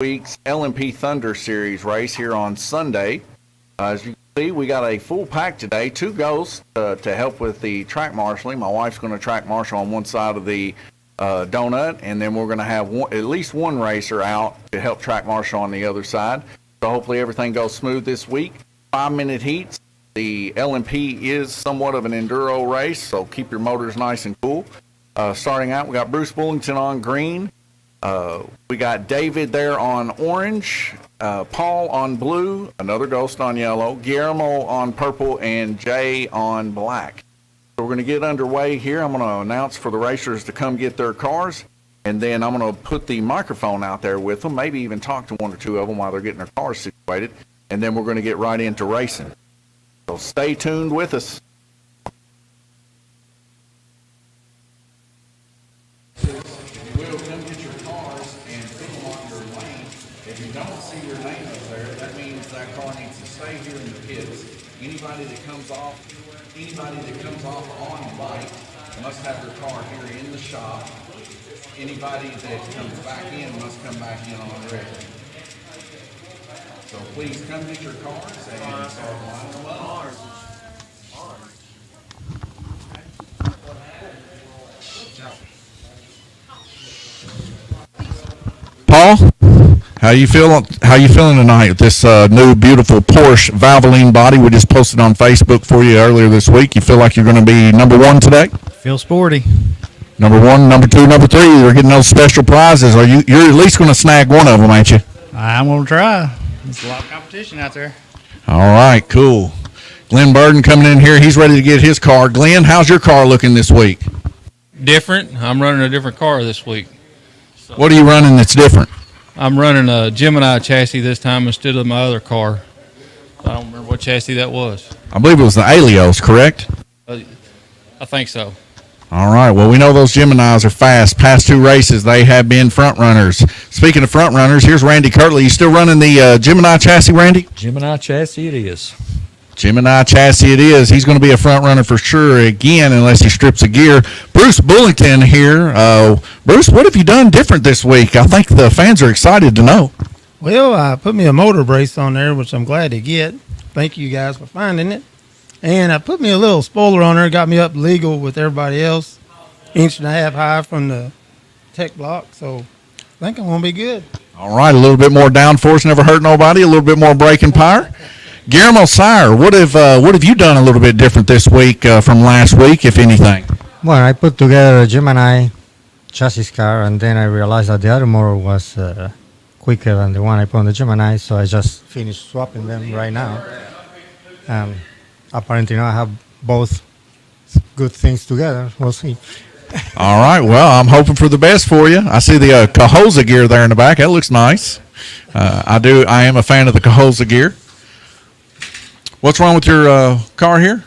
week's LMP Thunder Series race here on Sunday. As you can see, we got a full pack today. Two ghosts to help with the track marshaling. My wife's going to track marshal on one side of the donut, and then we're going to have at least one racer out to help track marshal on the other side. So hopefully everything goes smooth this week. 5-minute heats. The LMP is somewhat of an enduro race, so keep your motors nice and cool. Starting out, we got Bruce Bullington on green. We got David there on orange, Paul on blue, another ghost on yellow, Guillermo on purple, and Jay on black. So we're going to get underway here. I'm going to announce for the racers to come get their cars, and then I'm going to put the microphone out there with them, maybe even talk to one or two of them while they're getting their cars situated, and then we're going to get right into racing. So stay tuned with us. If you don't see your name up there, that means that car needs to stay here in the pits. Anybody that comes off on the bike must have their car here in the shop. Anybody that comes back in must come back in on the record. So please come get your cars and start lining them up. Paul? How you feeling tonight with this new beautiful Porsche Valvoline body we just posted on Facebook for you earlier this week? You feel like you're going to be number one today? Feel sporty. Number one, number two, number three. You're getting those special prizes. You're at least going to snag one of them, ain't you? I'm going to try. There's a lot of competition out there. All right, cool. Glenn Burden coming in here. He's ready to get his car. Glenn, how's your car looking this week? Different. I'm running a different car this week. So what are you running that's different? I'm running a Gemini chassis this time instead of my other car. I don't remember what chassis that was. I believe it was the Alios, correct? I think so. All right. Well, we know those Geminis are fast. Past two races, they have been front runners. Speaking of front runners, here's Randy Kirtley. You still running the Gemini chassis, Randy? Gemini chassis it is. Gemini chassis it is. He's going to be a front runner for sure again unless he strips a gear. Bruce Bullington here. Bruce, what have you done different this week? I think the fans are excited to know. Well, I put me a motor brace on there, which I'm glad to get. Thank you guys for finding it. And I put me a little spoiler on there, got me up legal with everybody else, 1.5 inches high from the tech block. So I think I'm going to be good. All right, a little bit more downforce, never hurt nobody, a little bit more braking power. Guillermo Sire, what have you done a little bit different this week from last week, if anything? Well, I put together a Gemini chassis car, and then I realized that the other motor was quicker than the one I put on the Gemini, so I just finished swapping them right now. Apparently now I have both good things together. We'll see. All right, well, I'm hoping for the best for you. I see the Cahoza gear there in the back. That looks nice. I am a fan of the Cahoza gear. What's wrong with your car here?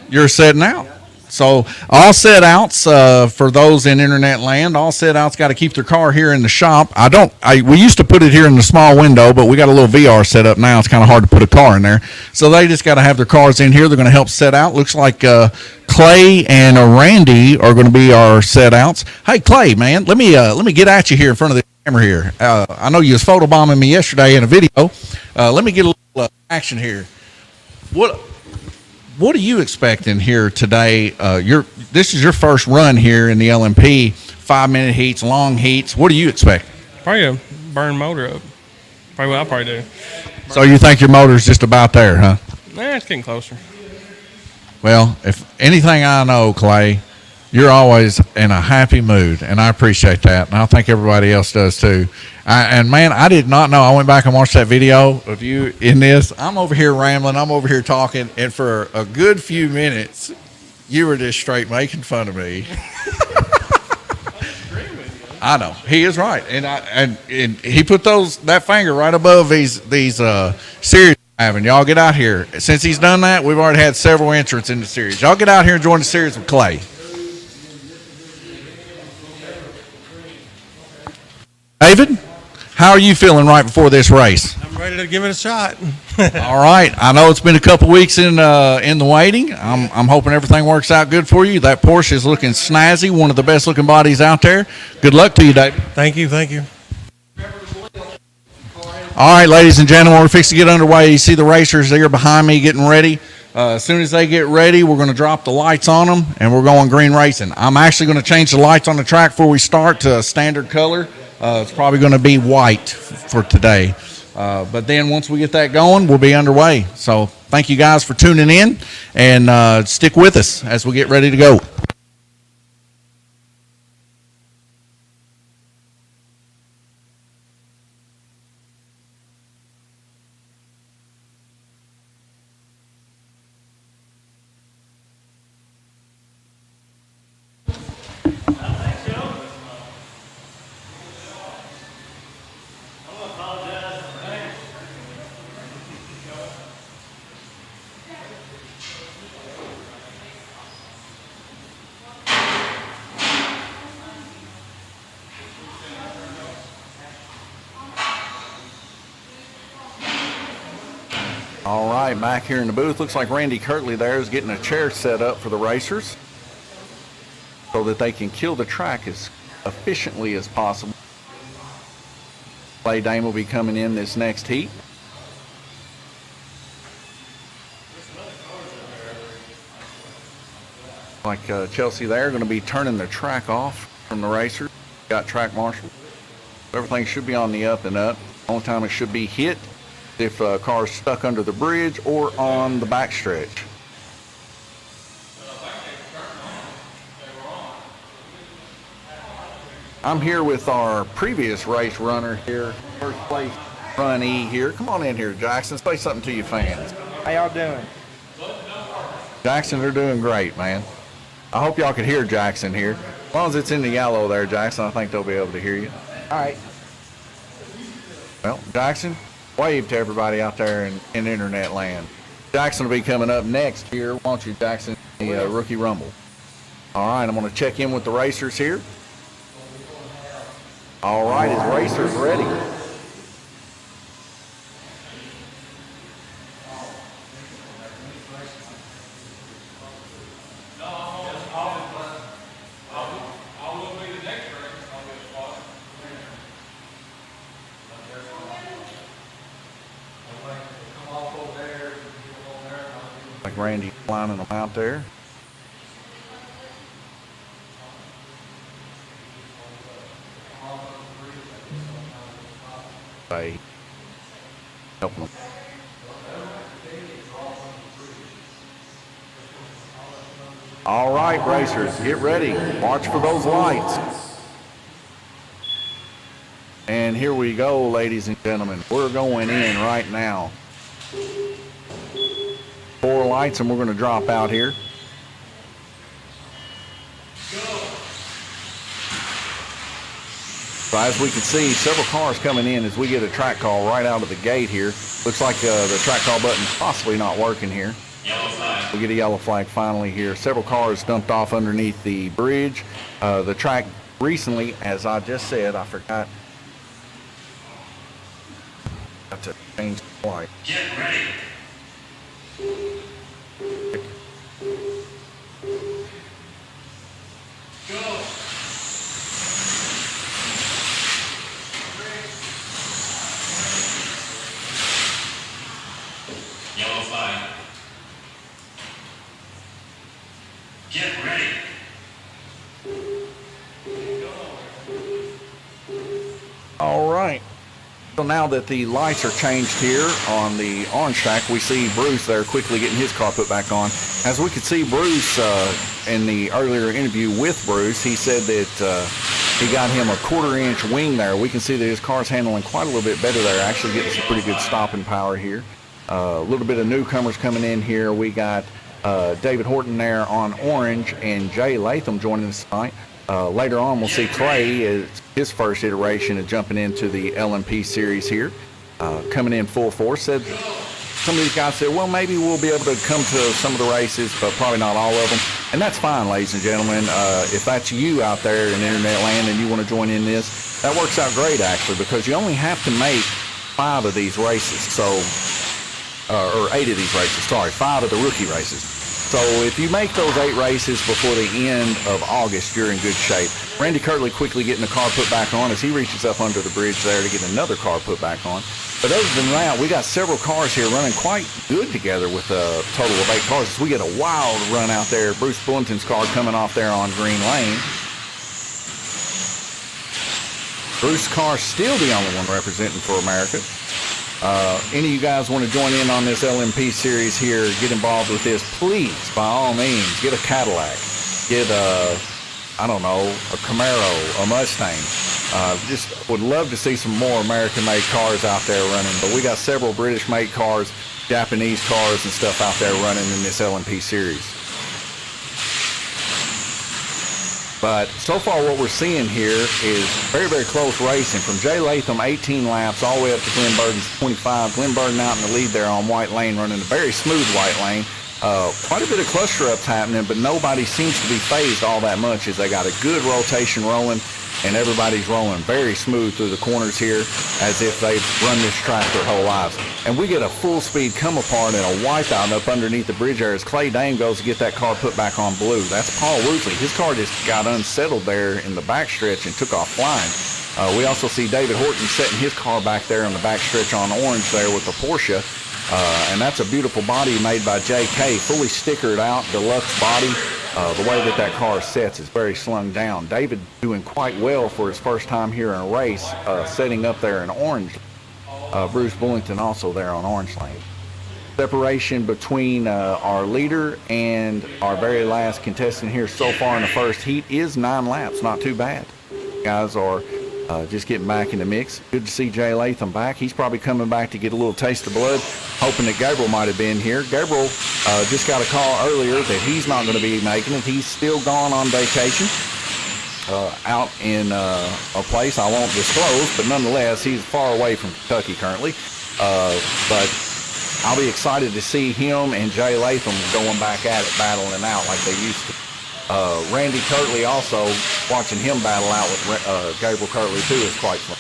You're setting out. So all set outs for those in internet land, all set outs got to keep their car here in the shop. We used to put it here in the small window, but we got a little VR set up now. It's kind of hard to put a car in there. So they just got to have their cars in here. They're going to help set out. Looks like Clay and Randy are going to be our set outs. Hey Clay, man, let me get at you here in front of the camera here. I know you was photobombing me yesterday in a video. Let me get a little action here. What are you expecting here today? This is your first run here in the LMP, 5-minute heats, long heats. What do you expect? Probably a burn motor up. Probably what I'll probably do. So you think your motor's just about there, huh? Nah, it's getting closer. Well, if anything I know, Clay, you're always in a happy mood, and I appreciate that, and I think everybody else does too. And man, I did not know. I went back and watched that video of you in this. I'm over here rambling. I'm over here talking, and for a good few minutes, you were just straight making fun of me. I know he is right, and he put that finger right above these series. Having y'all get out here. Since he's done that, we've already had several entrants in the series. Y'all get out here and join the series with Clay. David, how are you feeling right before this race? I'm ready to give it a shot. All right. I know it's been a couple weeks in the waiting. I'm hoping everything works out good for you. That Porsche is looking snazzy, one of the best looking bodies out there. Good luck to you, David. Thank you. Thank you. All right, ladies and gentlemen, we're fixing to get underway. You see the racers there behind me getting ready. As soon as they get ready, we're going to drop the lights on them, and we're going green racing. I'm actually going to change the lights on the track before we start to a standard color. It's probably going to be white for today. But then once we get that going, we'll be underway. So thank you guys for tuning in, and stick with us as we get ready to go. All right, back here in the booth. Looks like Randy Kirtley there is getting a chair set up for the racers so that they can kill the track as efficiently as possible. Clay Dame will be coming in this next heat. Like Chelsea there, going to be turning the track off from the racers. Got track marshal. Everything should be on the up and up. Only time it should be hit if a car's stuck under the bridge or on the back stretch. I'm here with our previous race runner here, first place runnee here. Come on in here, Jackson. Say something to your fans. How y'all doing? Jackson, they're doing great, man. I hope y'all can hear Jackson here. As long as it's in the yellow there, Jackson, I think they'll be able to hear you. All right. Well, Jackson, wave to everybody out there in internet land. Jackson will be coming up next here. Why don't you, Jackson, the Rookie Rumble. All right, I'm going to check in with the racers here. All right, his racers ready. Like Randy lining them out there. By helping them. All right, racers, get ready. March for those lights. And here we go, ladies and gentlemen. We're going in right now. 4 lights, and we're going to drop out here. So as we can see, several cars coming in as we get a track call right out of the gate here. Looks like the track call button's possibly not working here. We get a yellow flag finally here. Several cars dumped off underneath the bridge. The track recently, as I just said, I forgot to change the light. Get ready. Go. Yellow flag. Get ready. All right. So now that the lights are changed here on the orange track, we see Bruce there quickly getting his car put back on. As we could see Bruce in the earlier interview with Bruce, he said that he got him a 1/4-inch wing there. We can see that his car's handling quite a little bit better there, actually getting some pretty good stopping power here. A little bit of newcomers coming in here. We got David Horton there on orange and Jay Latham joining us tonight. Later on, we'll see Clay as his first iteration of jumping into the LMP series here, coming in full force. Said some of these guys said, well, maybe we'll be able to come to some of the races, but probably not all of them. And that's fine, ladies and gentlemen. If that's you out there in internet land and you want to join in this, that works out great, actually, because you only have to make 5 of these races. So or 8 of these races, sorry, 5 of the rookie races. So if you make those 8 races before the end of August, you're in good shape. Randy Kirtley quickly getting the car put back on as he reaches up under the bridge there to get another car put back on. But other than that, we got several cars here running quite good together with a total of 8 cars. As we get a wild run out there. Bruce Bullington's car coming off there on green lane. Bruce's car still the only one representing for America. Any of you guys want to join in on this LMP series here, get involved with this, please, by all means, get a Cadillac, get I don't know, a Camaro, a Mustang. Just would love to see some more American-made cars out there running, but we got several British-made cars, Japanese cars and stuff out there running in this LMP series. But so far what we're seeing here is very, very close racing from Jay Latham, 18 laps, all the way up to Glenn Burden's 25. Glenn Burden out in the lead there on white lane, running a very smooth white lane. Quite a bit of cluster ups happening, but nobody seems to be phased all that much as they got a good rotation rolling, and everybody's rolling very smooth through the corners here as if they've run this track their whole lives. And we get a full speed come apart and a wipeout up underneath the bridge there as Clay Dame goes to get that car put back on blue. That's Paul Woosley. His car just got unsettled there in the backstretch and took off flying. We also see David Horton setting his car back there in the backstretch on orange there with the Porsche. And that's a beautiful body made by JK, fully stickered out, deluxe body. The way that car sets is very slung down. David doing quite well for his first time here in a race, setting up there in orange. Bruce Bullington also there on orange lane. Separation between our leader and our very last contestant here so far in the first heat is 9 laps. Not too bad. Guys are just getting back in the mix. Good to see Jay Latham back. He's probably coming back to get a little taste of blood, hoping that Gabriel might have been here. Gabriel just got a call earlier that he's not going to be making it. He's still gone on vacation out in a place I won't disclose, but nonetheless, he's far away from Kentucky currently. But I'll be excited to see him and Jay Latham going back at it, battling out like they used to. Randy Kirtley also, watching him battle out with Gabriel Kirtley too is quite fun.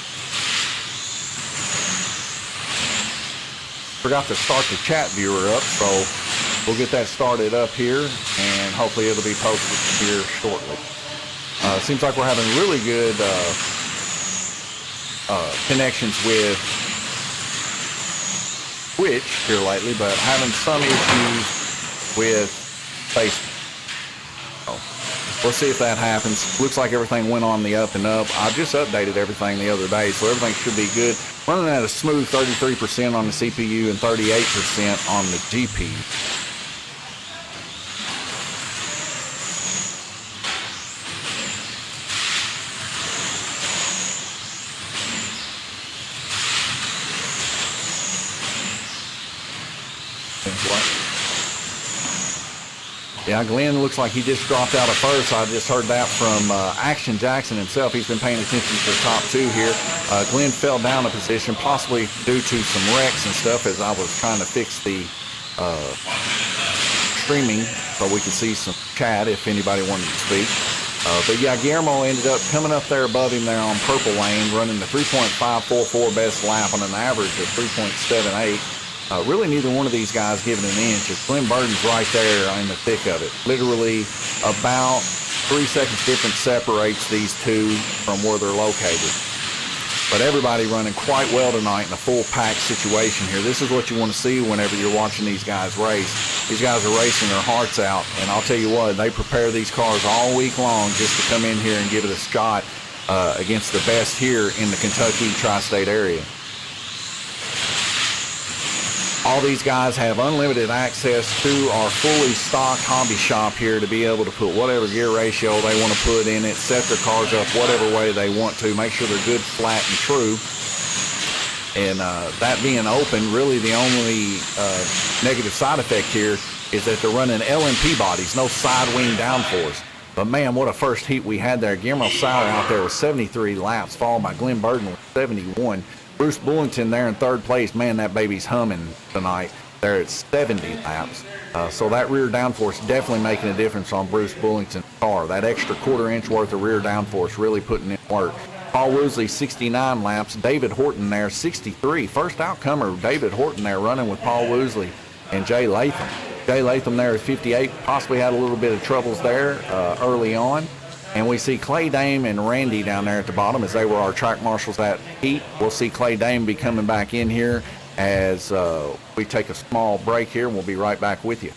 Forgot to start the chat viewer up, so we'll get that started up here and hopefully it'll be posted here shortly. Seems like we're having really good connections with Twitch here lately, but having some issues with Facebook. We'll see if that happens. Looks like everything went on the up and up. I just updated everything the other day, so everything should be good. Running at a smooth 33% on the CPU and 38% on the GPU. Yeah, Glenn looks like he just dropped out of first. I just heard that from Action Jackson himself. He's been paying attention to the top 2 here. Glenn fell down a position, possibly due to some wrecks and stuff as I was trying to fix the streaming so we could see some chat if anybody wanted to speak. But yeah, Guillermo ended up coming up there above him there on purple lane, running the 3.544 best lap on an average of 3.78. Really neither one of these guys giving an inch. Glenn Burden's right there in the thick of it. Literally about 3 seconds difference separates these two from where they're located. But everybody running quite well tonight in a full pack situation here. This is what you want to see whenever you're watching these guys race. These guys are racing their hearts out, and I'll tell you what, they prepare these cars all week long just to come in here and give it a shot against the best here in the Kentucky tri-state area. All these guys have unlimited access to our fully stocked hobby shop here to be able to put whatever gear ratio they want to put in it, set their cars up whatever way they want to, make sure they're good, flat, and true. And that being open, really the only negative side effect here is that they're running LMP bodies, no side wing downforce. But man, what a first heat we had there. Guillermo Sauer out there with 73 laps, followed by Glenn Burden with 71. Bruce Bullington there in third place. Man, that baby's humming tonight. They're at 70 laps. So that rear downforce definitely making a difference on Bruce Bullington's car. That extra quarter inch worth of rear downforce really putting in work. Paul Woosley, 69 laps. David Horton there, 63. First outcomer, David Horton there, running with Paul Woosley and Jay Latham. Jay Latham there is 58. Possibly had a little bit of troubles there early on. And we see Clay Dame and Randy down there at the bottom as they were our track marshals that heat. We'll see Clay Dame be coming back in here as we take a small break here, and we'll be right back with you.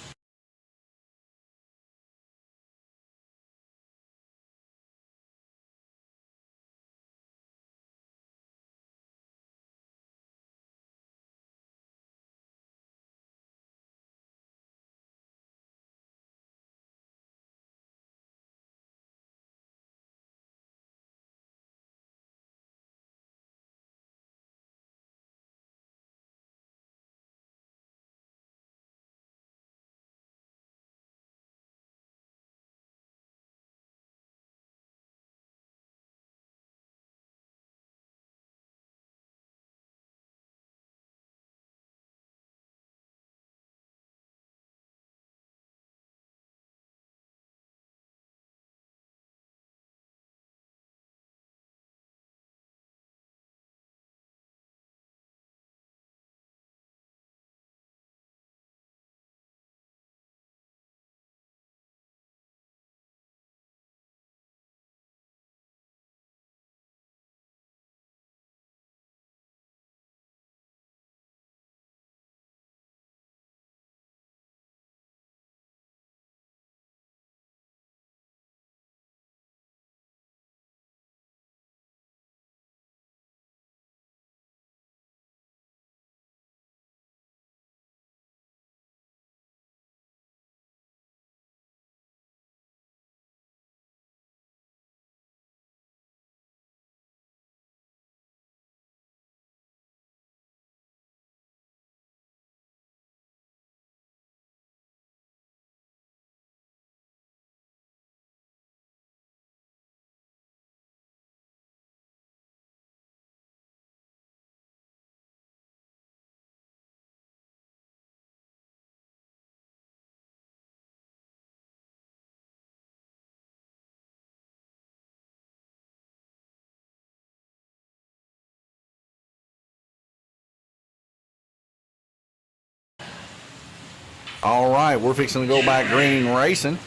All right, we're fixing to go back green racing.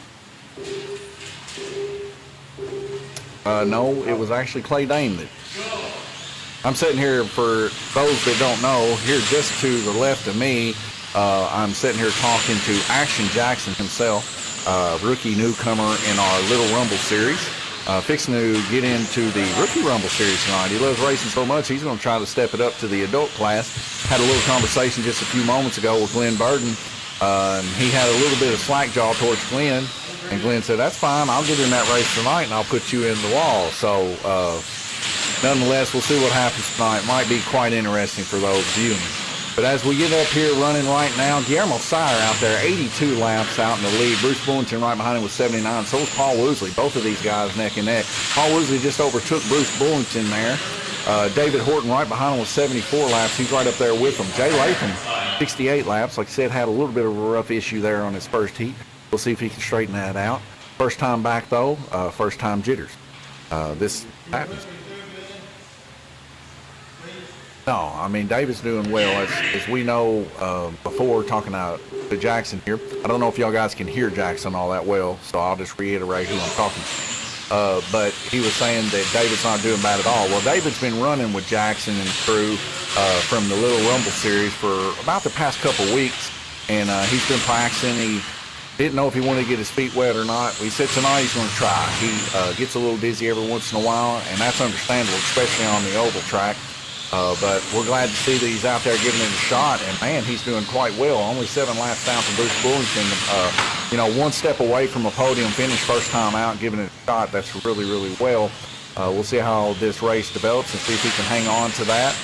No, it was actually Clay Dame that. I'm sitting here, for those that don't know, here just to the left of me, I'm sitting here talking to Action Jackson himself, rookie newcomer in our Little Rumble Series. Fixing to get into the Rookie Rumble Series tonight. He loves racing so much, he's going to try to step it up to the adult class. Had a little conversation just a few moments ago with Glenn Burden. He had a little bit of slack jaw towards Glenn, and Glenn said, that's fine, I'll get in that race tonight and I'll put you in the wall. So nonetheless, we'll see what happens tonight. Might be quite interesting for those viewing. But as we get up here running right now, Guillermo Sire out there, 82 laps out in the lead. Bruce Bullington right behind him with 79. So is Paul Woosley. Both of these guys neck and neck. Paul Woosley just overtook Bruce Bullington there. David Horton right behind him with 74 laps. He's right up there with him. Jay Latham, 68 laps. Like I said, had a little bit of a rough issue there on his first heat. We'll see if he can straighten that out. First time back, though. First time jitters. This happens. No, I mean, David's doing well. As we know before, talking to Jackson here. I don't know if y'all guys can hear Jackson all that well, so I'll just reiterate who I'm talking to. But he was saying that David's not doing bad at all. Well, David's been running with Jackson and crew from the Little Rumble Series for about the past couple weeks, and he's been practicing. He didn't know if he wanted to get his feet wet or not. He said tonight he's going to try. He gets a little dizzy every once in a while, and that's understandable, especially on the oval track. But we're glad to see that he's out there giving it a shot, and man, he's doing quite well. Only 7 laps down from Bruce Bullington. One step away from a podium finish, first time out, giving it a shot. That's really, really well. We'll see how this race develops and see if he can hang on to that.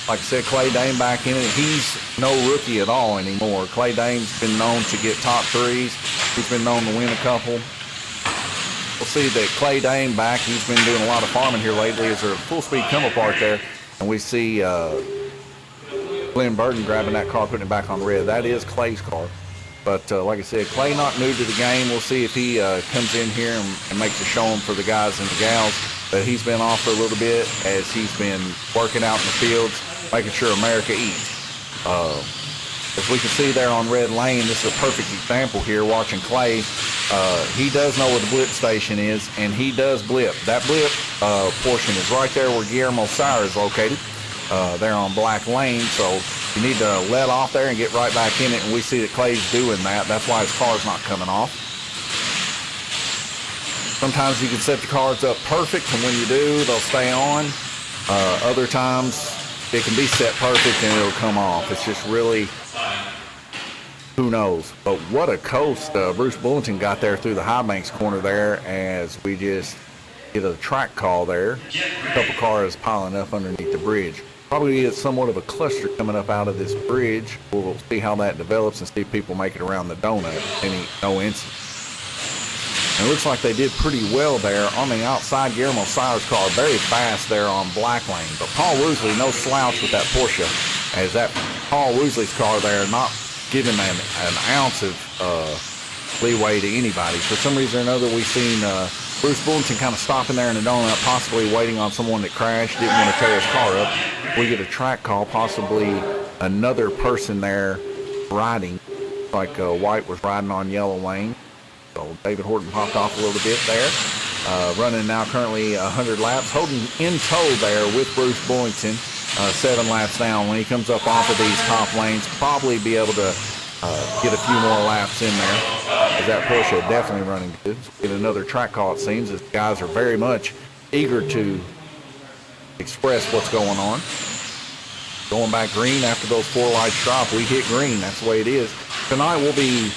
Like I said, Clay Dame back in it. He's no rookie at all anymore. Clay Dame's been known to get top threes. He's been known to win a couple. We'll see that Clay Dame back. He's been doing a lot of farming here lately. As a full speed come apart there, and we see Glenn Burden grabbing that car, putting it back on red. That is Clay's car. But like I said, Clay not new to the game. We'll see if he comes in here and makes a showing for the guys and the gals but he's been off for a little bit as he's been working out in the fields, making sure America eats. As we can see there on Red Lane, this is a perfect example here watching Clay. He does know where the blip station is, and he does blip. That blip portion is right there where Guillermo Sire is located, there on Black Lane. So you need to let off there and get right back in it, and we see that Clay's doing that. That's why his car's not coming off. Sometimes you can set the cars up perfect, and when you do, they'll stay on. Other times, it can be set perfect and it'll come off. It's just really, who knows. But what a coast Bruce Bullington got there through the High Banks corner there as we just get a track call there. A couple cars piling up underneath the bridge. Probably is somewhat of a cluster coming up out of this bridge. We'll see how that develops and see if people make it around the donut. No incident. And it looks like they did pretty well there on the outside. Guillermo Sire's car very fast there on Black Lane. But Paul Woosley, no slouch with that Porsche, as that Paul Woosley's car there not giving an ounce of leeway to anybody. For some reason or another, we've seen Bruce Bullington kind of stopping there in the donut, possibly waiting on someone that crashed, didn't want to tear his car up. We get a track call, possibly another person there riding, like White was riding on Yellow Lane. So David Horton popped off a little bit there. Running now currently 100 laps. Holding in tow there with Bruce Bullington, 7 laps down. When he comes up off of these top lanes, probably be able to get a few more laps in there. As that Porsche definitely running good. Get another track call, it seems, as guys are very much eager to express what's going on. Going back green after those 4 lights drop. We hit green. That's the way it is. Tonight we'll be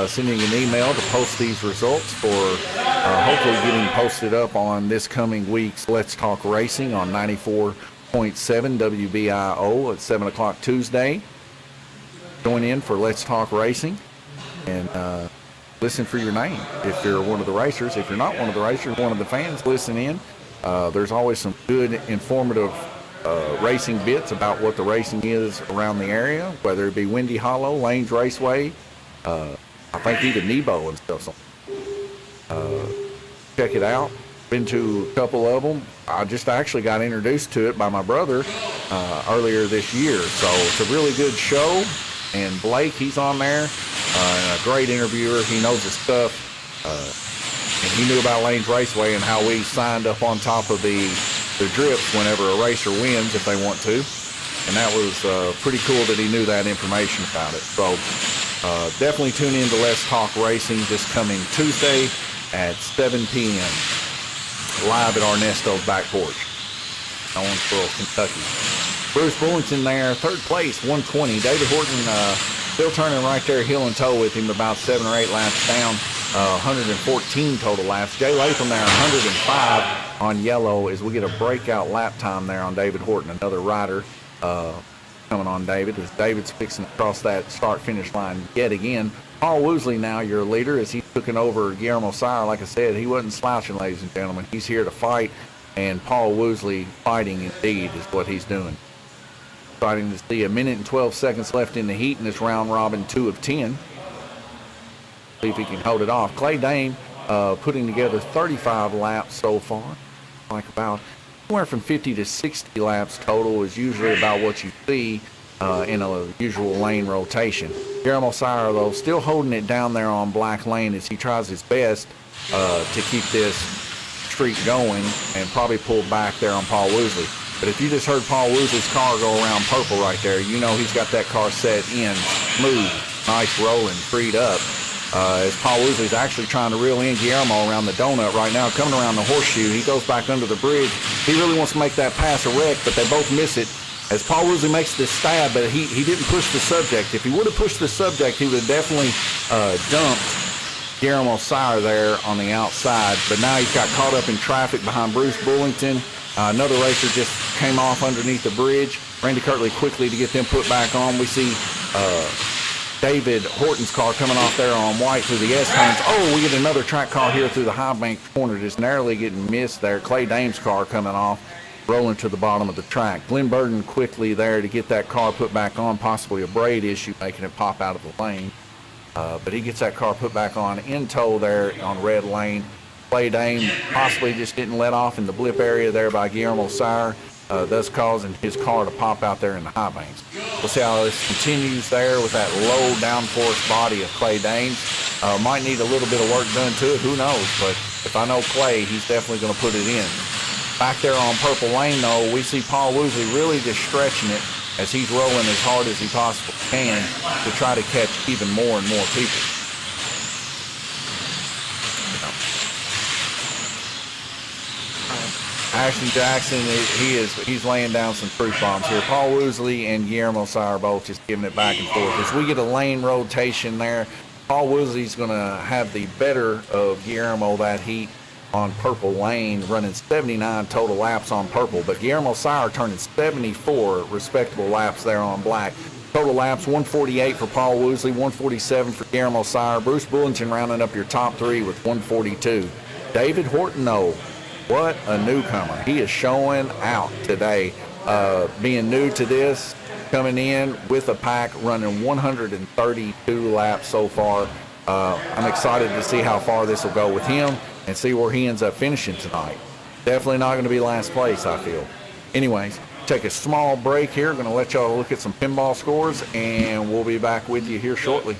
sending an email to post these results for hopefully getting posted up on this coming week's Let's Talk Racing on 94.7 WBIO at 7 o'clock Tuesday. Join in for Let's Talk Racing and listen for your name if you're one of the racers. If you're not one of the racers, one of the fans, listen in. There's always some good, informative racing bits about what the racing is around the area, whether it be Windy Hollow, Lanes Raceway, I think even Nebo and stuff. Check it out. Been to a couple of them. I just actually got introduced to it by my brother earlier this year. So it's a really good show. And Blake, he's on there. And a great interviewer. He knows his stuff. And he knew about Lanes Raceway and how we signed up on top of the drips whenever a racer wins if they want to. And that was pretty cool that he knew that information about it. So definitely tune in to Let's Talk Racing this coming Tuesday at 7 p.m. live at Ernesto's back porch, Owensboro, Kentucky. Bruce Bullington there, 3rd place, 120. David Horton still turning right there, heel and toe with him, about 7 or 8 laps down, 114 total laps. Jay Latham there, 105 on yellow as we get a breakout lap time there on David Horton, another rider coming on David as David's fixing to cross that start-finish line yet again. Paul Woosley now your leader as he's looking over Guillermo Sire. Like I said, he wasn't slouching, ladies and gentlemen. He's here to fight, and Paul Woosley fighting indeed is what he's doing. Starting to see 1 minute and 12 seconds left in the heat in this round robin 2 of 10. See if he can hold it off. Clay Dane putting together 35 laps so far. Like about anywhere from 50 to 60 laps total is usually about what you see in a usual lane rotation. Guillermo Sire, though, still holding it down there on Black Lane as he tries his best to keep this streak going and probably pull back there on Paul Woosley. But if you just heard Paul Woosley's car go around purple right there, you know he's got that car set in, smooth, nice rolling, freed up. As Paul Woosley's actually trying to reel in Guillermo around the donut right now, coming around the horseshoe. He goes back under the bridge. He really wants to make that pass a wreck, but they both miss it. As Paul Woosley makes this stab, but he didn't push the subject. If he would have pushed the subject, he would have definitely dumped Guillermo Sire there on the outside. But now he's got caught up in traffic behind Bruce Bullington. Another racer just came off underneath the bridge. Randy Kirtley quickly to get them put back on. We see David Horton's car coming off there on White through the S-turns. Oh, we get another track call here through the High Bank corner, just narrowly getting missed there. Clay Dame's car coming off, rolling to the bottom of the track. Glenn Burden quickly there to get that car put back on, possibly a braid issue making it pop out of the lane. But he gets that car put back on in tow there on Red Lane. Clay Dane possibly just didn't let off in the blip area there by Guillermo Sire, thus causing his car to pop out there in the high banks. We'll see how this continues there with that low downforce body of Clay Dane. Might need a little bit of work done to it, who knows, but if I know Clay, he's definitely going to put it in. Back there on Purple Lane, though, we see Paul Woosley really just stretching it as he's rolling as hard as he possibly can to try to catch even more and more people. Ashton Jackson, he's laying down some truth bombs here. Paul Woosley and Guillermo Sire both just giving it back and forth. As we get a lane rotation there, Paul Woosley's going to have the better of Guillermo that heat on Purple Lane, running 79 total laps on Purple, but Guillermo Sire turning 74 respectable laps there on Black. Total laps, 148 for Paul Woosley, 147 for Guillermo Sire. Bruce Bullington rounding up your top three with 142. David Hortono, what a newcomer. He is showing out today. Being new to this, coming in with a pack, running 132 laps so far. I'm excited to see how far this will go with him and see where he ends up finishing tonight. Definitely not going to be last place, I feel. Anyways, take a small break here. Going to let y'all look at some pinball scores, and we'll be back with you here shortly.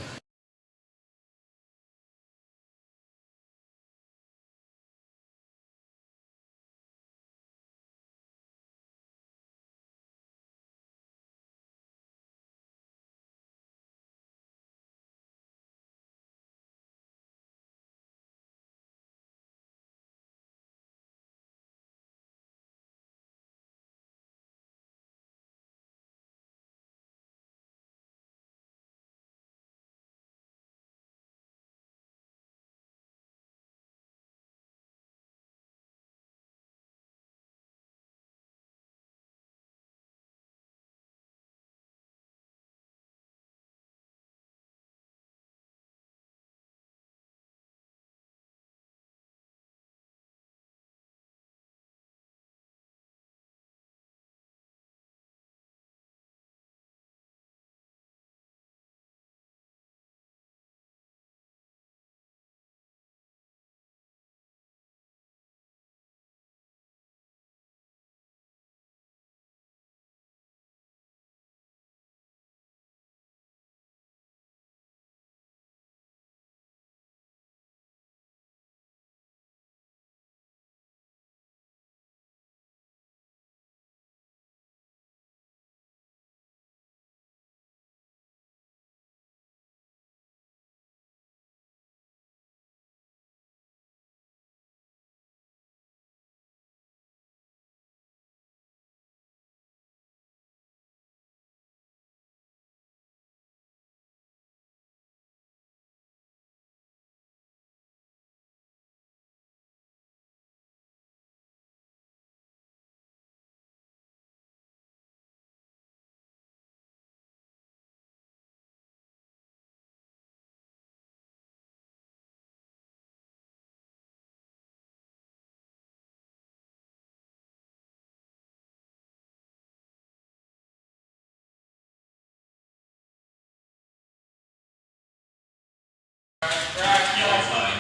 Yellow flag.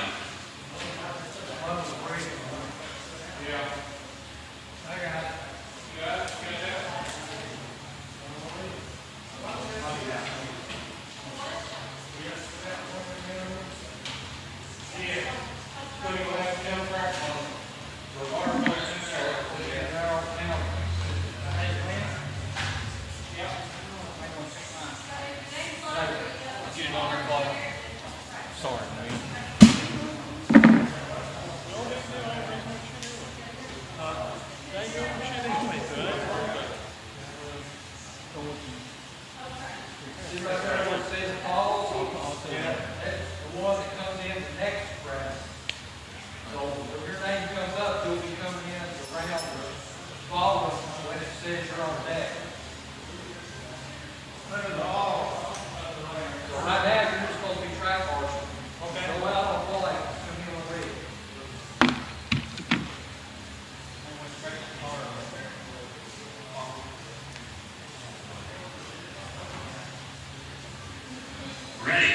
Ready.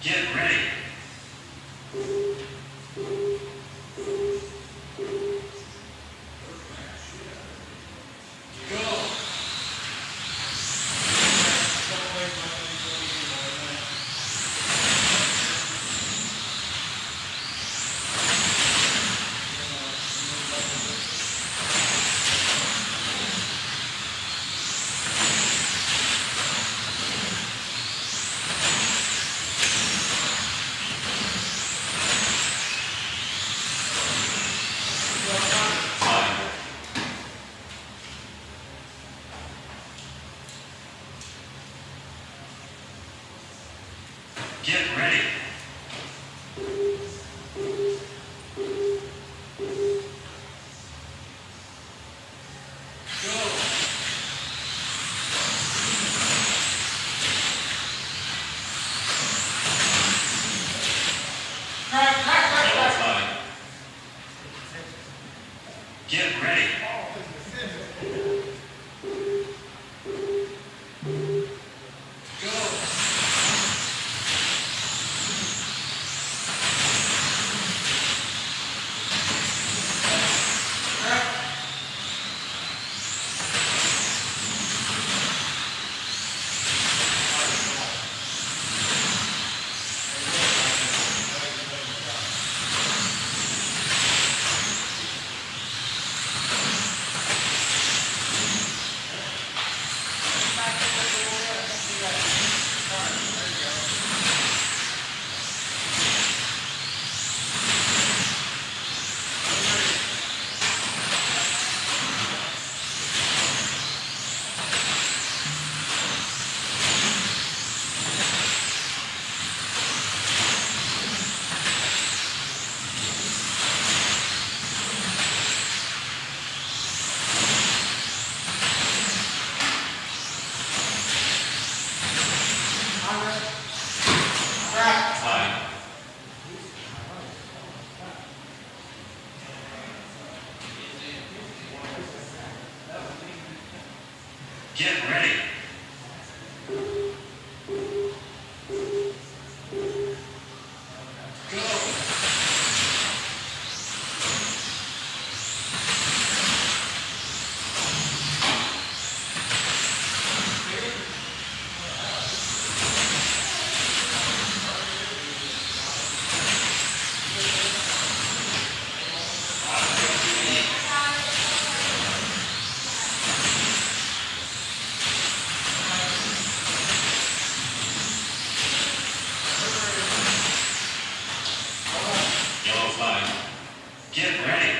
Get ready. Get ready. Yellow flag. Get ready. Flag. Get ready. Yellow flag. Get ready.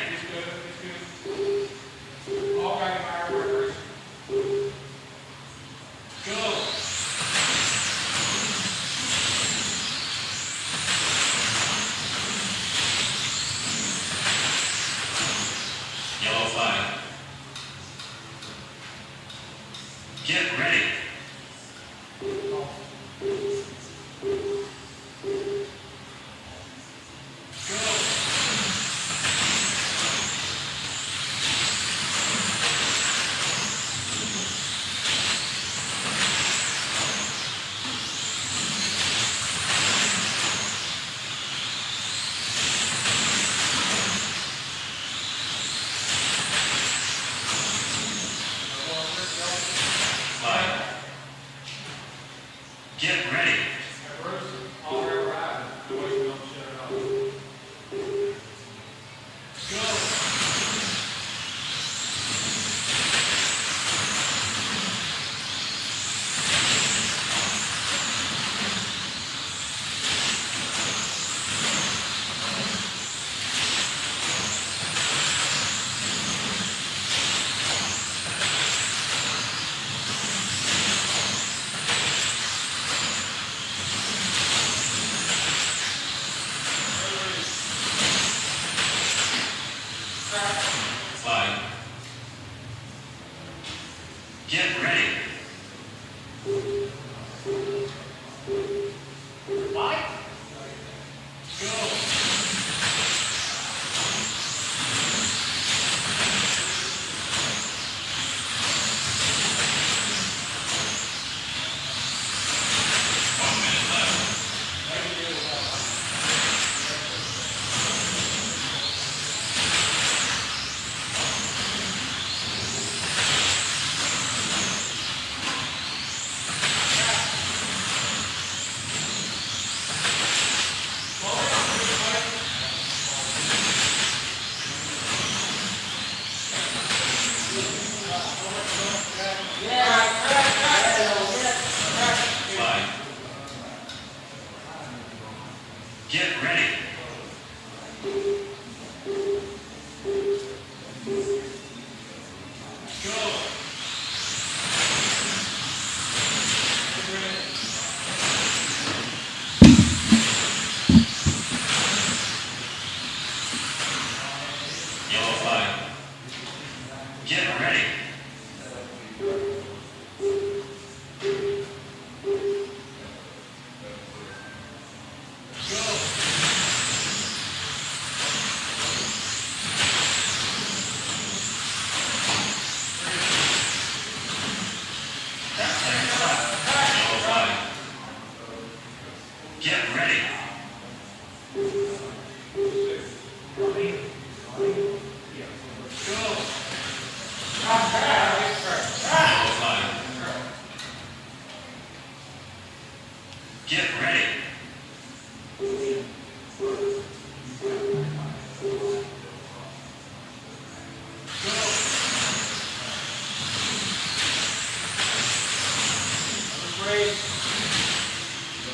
Yellow flag. Get ready. Flag. Get ready. Flag. Get ready. Get ready. Yellow flag. Get ready. Yellow flag. Get ready. Yellow flag. Get ready.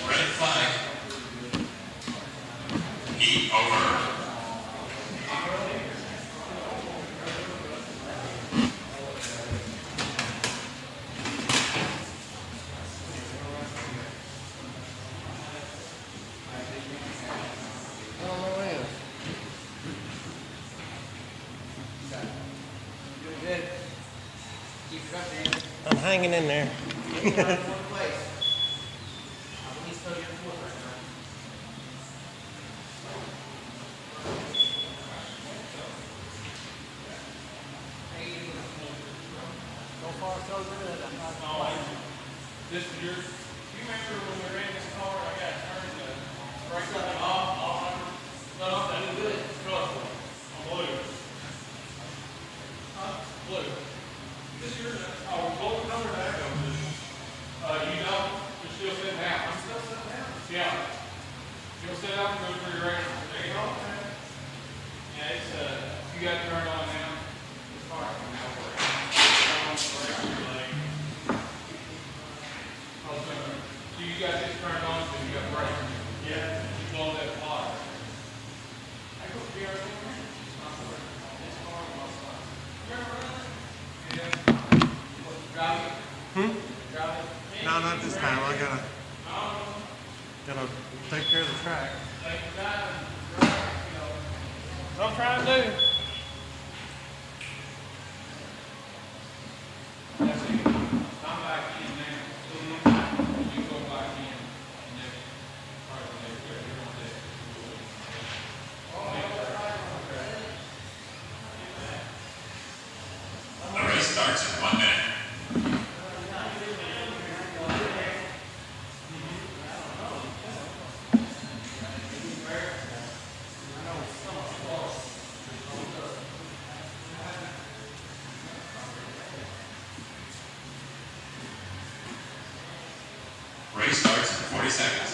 Red flag. Heat over. I'm hanging in there. This is yours. You remember when we ran this car? I got turned the brake light off. No, that is good. Trust me. I'm blue. Huh? Blue. This is yours. Oh, what number did that go to? You don't. You're still sitting out. I'm still sitting out. Yeah. You'll sit out and go through your race. There you go. Yeah, it's you got to turn on now. This car can now work. Turn on the brake on your leg. So you got this turned on, so you got brake. Yeah. You blow that fire. I go to BRC. This car was yeah. Drive it. Drive it. No, not this time. I gotta take care of the track. What I'm trying to do. That's it. I'm back in now. You go back in. And then, right there, you're on there. The race starts in 1 minute. Race starts in 40 seconds.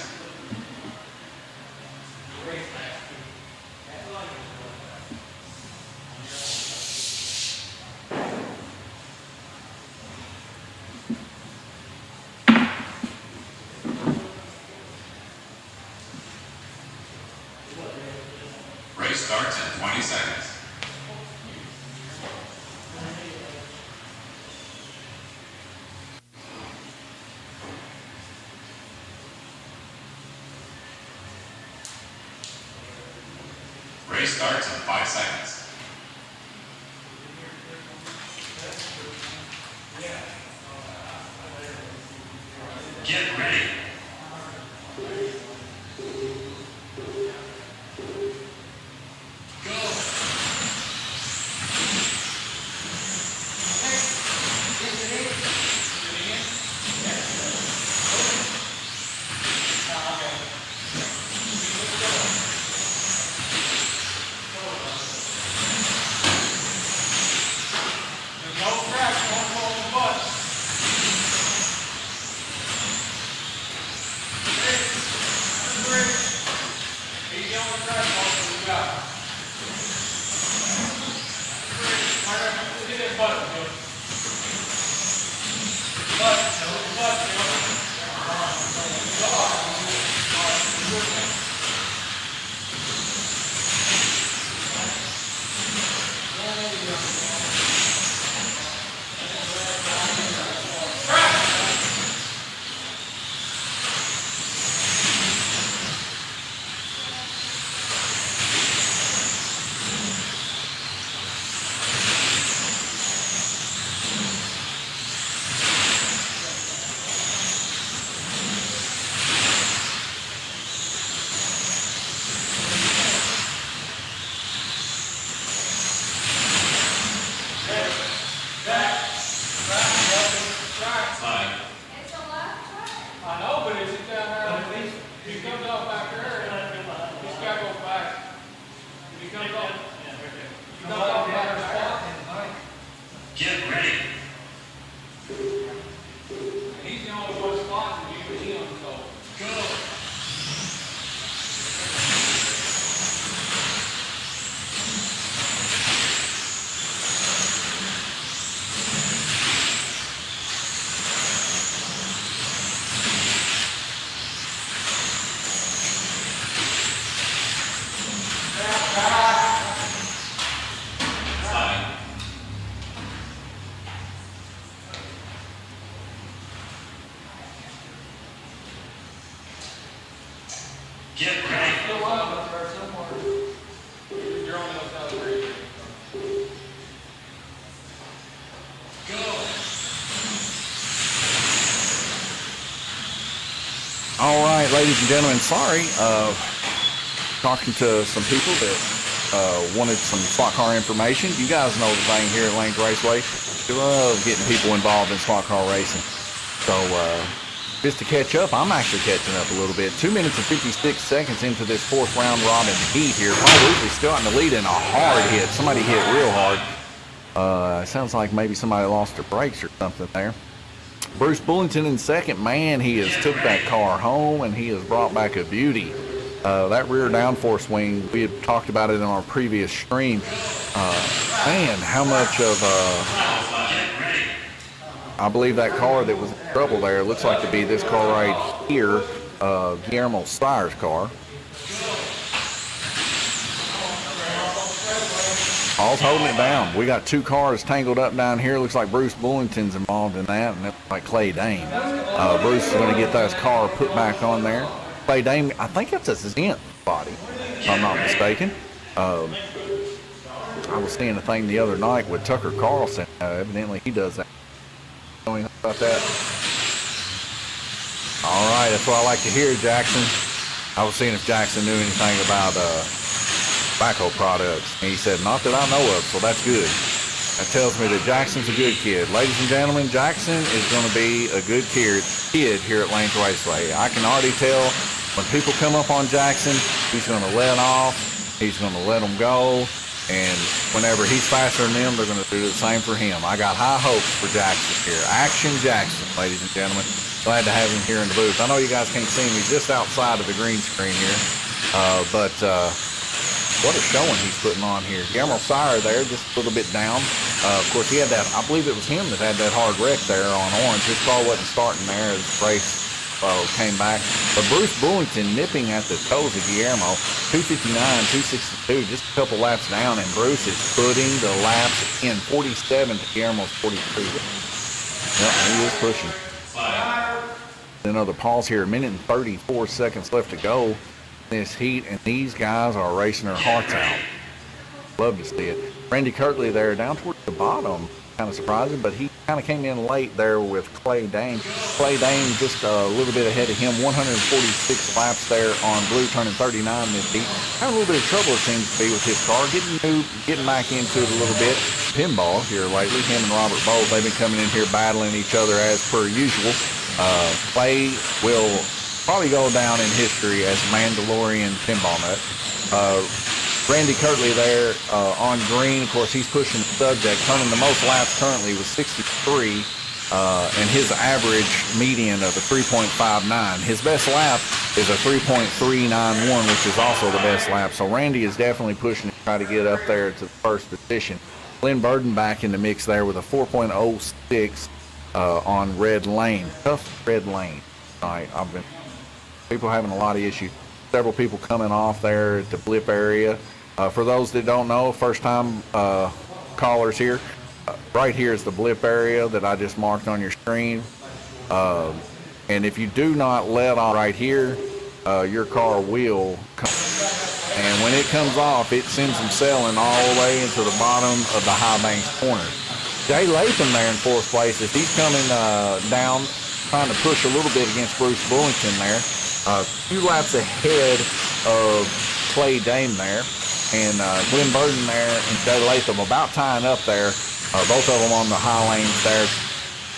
Race starts in 20 seconds. Race starts in 5 seconds. Get ready. Get ready. You're on the other side of the green. All right, ladies and gentlemen, sorry, talking to some people that wanted some slot car information. You guys know the thing here at Lanes Raceway. We love getting people involved in slot car racing. So just to catch up, I'm actually catching up a little bit. 2 minutes and 56 seconds into this fourth round robin heat here. Paul Woosley still in the lead in a hard hit. Somebody hit real hard. Sounds like maybe somebody lost their brakes or something there. Bruce Bullington in second. Man, he has took that car home and he has brought back a beauty. That rear downforce wing, we had talked about it in our previous stream. Man, how much of I believe that car that was in trouble there looks like to be this car right here, Guillermo Stire's car. Paul's holding it down. We got two cars tangled up down here. Looks like Bruce Bullington's involved in that, and that's like Clay Dame. Bruce is going to get that car put back on there. Clay Dame, I think it's a Zent body, if I'm not mistaken. I was seeing a thing the other night with Tucker Carlson. Evidently, he does that. Know anything about that? All right, that's what I like to hear, Jackson. I was seeing if Jackson knew anything about tobacco products, and he said, not that I know of, so that's good. That tells me that Jackson's a good kid. Ladies and gentlemen, Jackson is going to be a good kid here at Lanes Raceway. I can already tell when people come up on Jackson, he's going to let off, he's going to let them go, and whenever he's faster than them, they're going to do the same for him. I got high hopes for Jackson here. Action Jackson, ladies and gentlemen. Glad to have him here in the booth. I know you guys can't see me just outside of the green screen here, but what a showing he's putting on here. Guillermo Sire there, just a little bit down. Of course, he had that, I believe it was him that had that hard wreck there on orange. His car wasn't starting there as the race came back. But Bruce Bullington nipping at the toes of Guillermo, 259, 262, just a couple laps down, and Bruce is putting the laps in, 47 to Guillermo's 43. Yeah, he is pushing. Another pause here, a minute and 34 seconds left to go in this heat, and these guys are racing their hearts out. Love to see it. Randy Kirtley there down towards the bottom, kind of surprising, but he kind of came in late there with Clay Dane. Clay Dane just a little bit ahead of him, 146 laps there on blue, turning 39 this heat. Having a little bit of trouble, it seems to be, with his car, getting back into it a little bit. Pinball here lately, him and Robert Bowles, they've been coming in here battling each other as per usual. Clay will probably go down in history as Mandalorian pinball nut. Randy Kirtley there on green. Of course, he's pushing the subject, turning the most laps currently with 63, and his average median of a 3.59. His best lap is a 3.391, which is also the best lap. So Randy is definitely pushing to try to get up there to the first position. Glenn Burden back in the mix there with a 4.06 on red lane. Tough red lane. I've been people having a lot of issues. Several people coming off there at the blip area. For those that don't know, first time callers here, right here is the blip area that I just marked on your screen. And if you do not let off right here, your car will come. And when it comes off, it sends them sailing all the way into the bottom of the high banks corner. Jay Latham there in fourth place, as he's coming down, trying to push a little bit against Bruce Bullington there. A few laps ahead of Clay Dame there. And Glenn Burden there and Jay Latham about tying up there. Both of them on the high lanes there.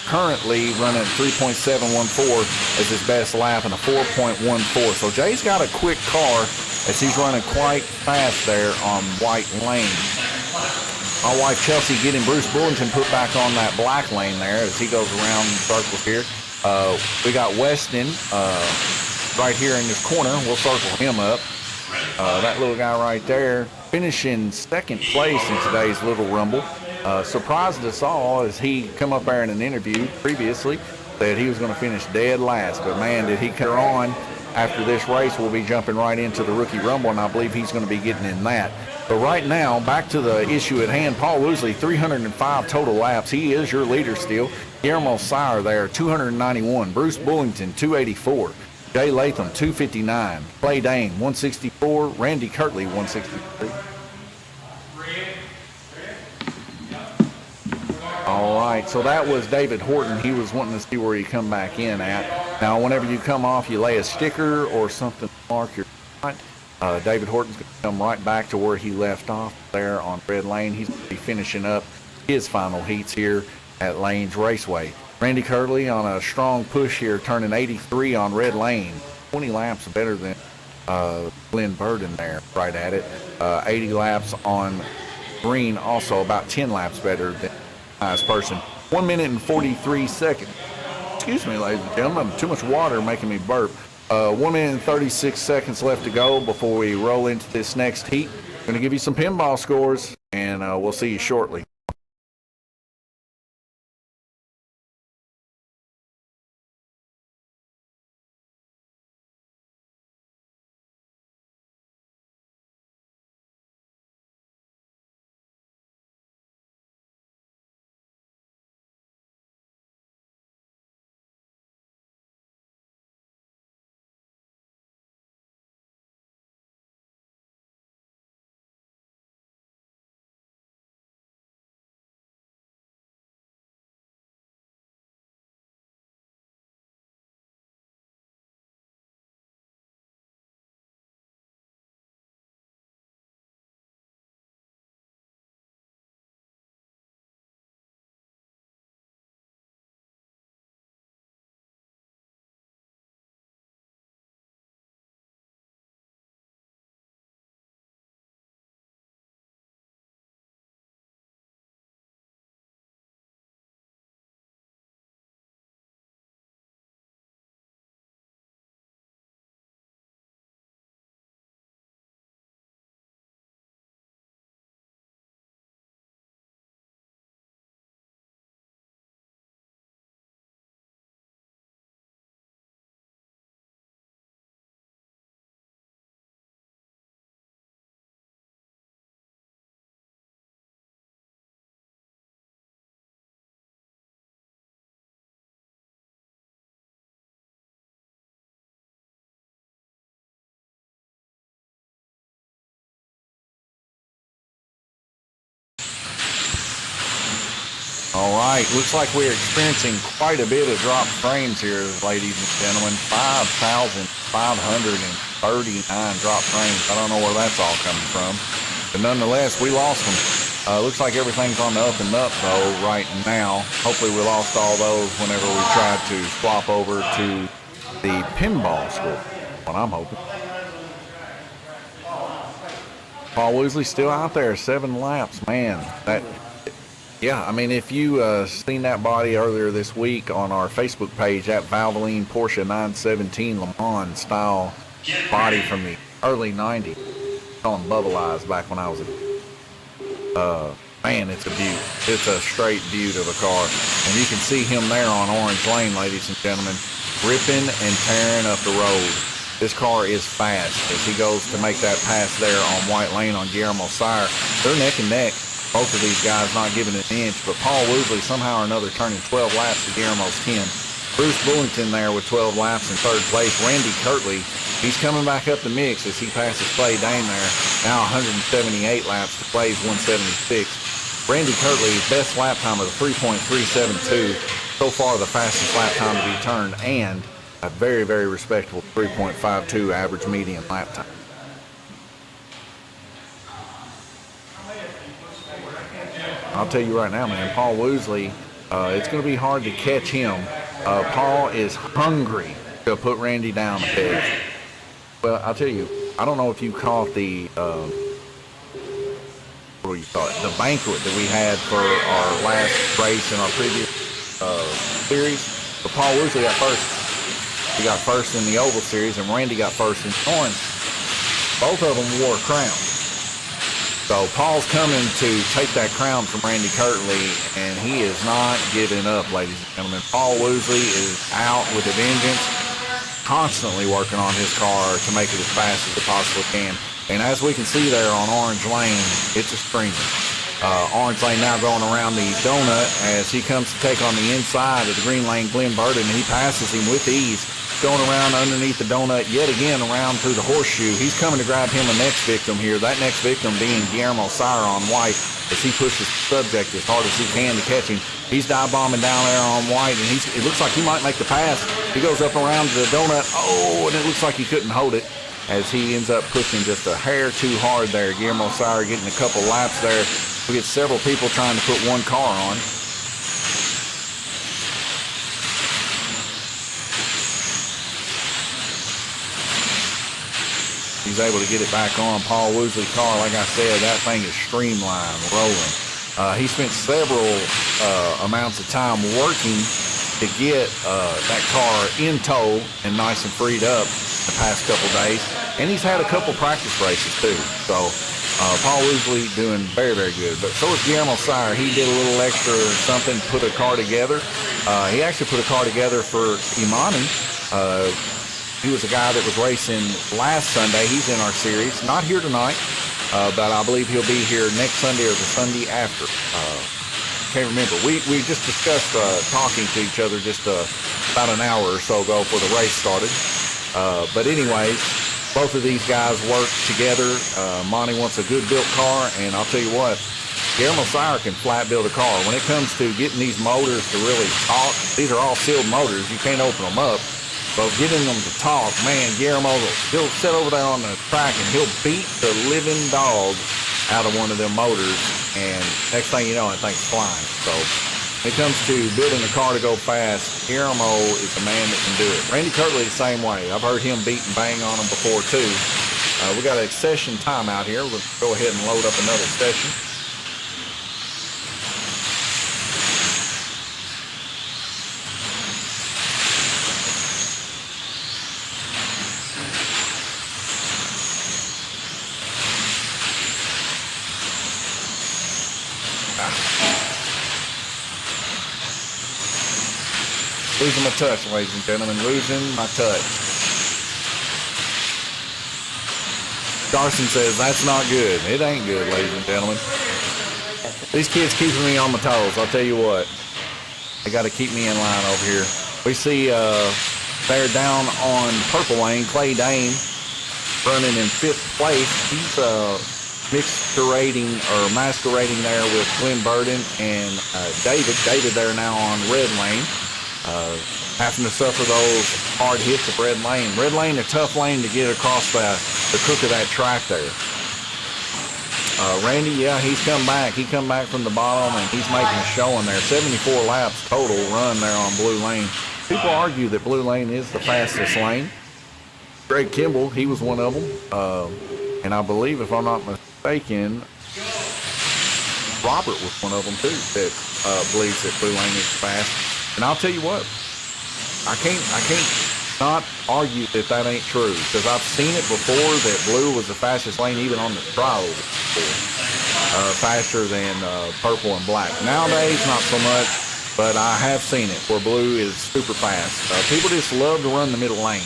Currently running 3.714 as his best lap and a 4.14. So Jay's got a quick car as he's running quite fast there on white lane. My wife Chelsea getting Bruce Bullington put back on that black lane there as he goes around in circles here. We got Weston right here in this corner. We'll circle him up. That little guy right there finishing second place in today's Little Rumble. Surprised us all as he come up there in an interview previously that he was going to finish dead last. But man, did he come on. After this race, we'll be jumping right into the Rookie Rumble, and I believe he's going to be getting in that. But right now, back to the issue at hand. Paul Woosley, 305 total laps. He is your leader still. Guillermo Sire there, 291. Bruce Bullington, 284. Jay Latham, 259. Clay Dane, 164. Randy Kirtley, 163. All right, so that was David Horton. He was wanting to see where you come back in at. Now, whenever you come off, you lay a sticker or something to mark your spot. David Horton's going to come right back to where he left off there on Red Lane. He's going to be finishing up his final heats here at Lanes Raceway. Randy Kirtley on a strong push here, turning 83 on Red Lane. 20 laps better than Glenn Burden there, right at it. 80 laps on green, also about 10 laps better than the highest person. 1 minute and 43 seconds. Excuse me, ladies and gentlemen, too much water making me burp. 1 minute and 36 seconds left to go before we roll into this next heat. Going to give you some pinball scores, and we'll see you shortly. All right, looks like we're experiencing quite a bit of dropped frames here, ladies and gentlemen. 5,539 dropped frames. I don't know where that's all coming from, but nonetheless, we lost them. Looks like everything's on the up and up, though, right now. Hopefully we lost all those whenever we tried to swap over to the pinball score. What I'm hoping. Paul Woosley still out there, 7 laps. Man, that... Yeah, I mean, if you seen that body earlier this week on our Facebook page, that Valvoline Porsche 917 Le Mans style body from the early 90s. Call them bubble eyes back when I was a man, it's a beaut. It's a straight beaut of a car. And you can see him there on Orange Lane, ladies and gentlemen, ripping and tearing up the road. This car is fast as he goes to make that pass there on White Lane on Guillermo Sire. They're neck and neck. Both of these guys not giving an inch, but Paul Woosley somehow or another turning 12 laps to Guillermo's 10. Bruce Bullington there with 12 laps in third place. Randy Kirtley, he's coming back up the mix as he passes Clay Dane there. Now 178 laps to Clay's 176. Randy Kirtley's best lap time of 3.372. So far the fastest lap time to be turned, and a very, very respectable 3.52 average median lap time. I'll tell you right now, man, Paul Woosley, it's going to be hard to catch him. Paul is hungry to put Randy down a peg. Well, I'll tell you, I don't know if you caught the, what do you call it, the banquet that we had for our last race in our previous series. But Paul Woosley got first. He got first in the Oval Series, and Randy got first in Orange. Both of them wore crowns. So Paul's coming to take that crown from Randy Kirtley, and he is not giving up, ladies and gentlemen. Paul Woosley is out with a vengeance, constantly working on his car to make it as fast as it possibly can. And as we can see there on Orange Lane, it's a screamer. Orange Lane now going around the donut as he comes to take on the inside of the green lane, Glenn Burden. He passes him with ease. going around underneath the donut yet again around through the horseshoe. He's coming to grab him a next victim here. That next victim being Guillermo Sire on white as he pushes the subject as hard as he can to catch him. He's dive bombing down there on white, and it looks like he might make the pass. He goes up around the donut. Oh, and it looks like he couldn't hold it as he ends up pushing just a hair too hard there. Guillermo Sire getting a couple laps there. We get several people trying to put one car on. He's able to get it back on. Paul Woosley's car, like I said, that thing is streamlined, rolling. He spent several amounts of time working to get that car in tow and nice and freed up the past couple days. And he's had a couple practice races too. So Paul Woosley doing very, very good. But so is Guillermo Sire. He did a little extra something, put a car together. He actually put a car together for Imani. He was a guy that was racing last Sunday. He's in our series. Not here tonight, but I believe he'll be here next Sunday or the Sunday after. Can't remember. We just discussed talking to each other just about an hour or so ago before the race started. But anyways, both of these guys work together. Monty wants a good built car, and I'll tell you what, Guillermo Sire can flat build a car. When it comes to getting these motors to really talk, these are all sealed motors. You can't open them up. But getting them to talk, man, Guillermo, he'll sit over there on the track and he'll beat the living dog out of one of them motors. And next thing you know, that thing's flying. So when it comes to building a car to go fast, Guillermo is the man that can do it. Randy Kirtley the same way. I've heard him beat and bang on them before too. We got a session time out here. We'll go ahead and load up another session. Losing my touch, ladies and gentlemen. Losing my touch. Carson says, that's not good. It ain't good, ladies and gentlemen. These kids keeping me on my toes. I'll tell you what. They got to keep me in line over here. We see they're down on purple lane. Clay Dane running in 5th place. He's masquerading there with Glenn Burden and David. David there now on red lane. Having to suffer those hard hits of red lane. Red lane, a tough lane to get across the crook of that track there. Randy, yeah, he's come back. He come back from the bottom, and he's making a showing there. 74 laps total run there on blue lane. People argue that blue lane is the fastest lane. Greg Kimball, he was one of them. And I believe, if I'm not mistaken, Robert was one of them too that believes that blue lane is fast. And I'll tell you what, I can't not argue that ain't true, because I've seen it before that blue was the fastest lane even on the trial before, faster than purple and black. Nowadays, not so much, but I have seen it where blue is super fast. People just love to run the middle lane.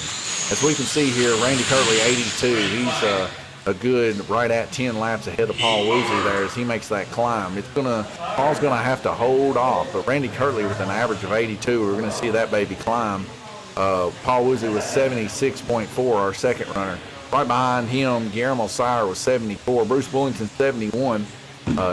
As we can see here, Randy Kirtley, 82, he's a good right at 10 laps ahead of Paul Woosley there as he makes that climb. Paul's gonna have to hold off, but Randy Kirtley with an average of 82, we're gonna see that baby climb. Paul Woosley was 76.4, our second runner. Right behind him, Guillermo Sire was 74, Bruce Bullington 71,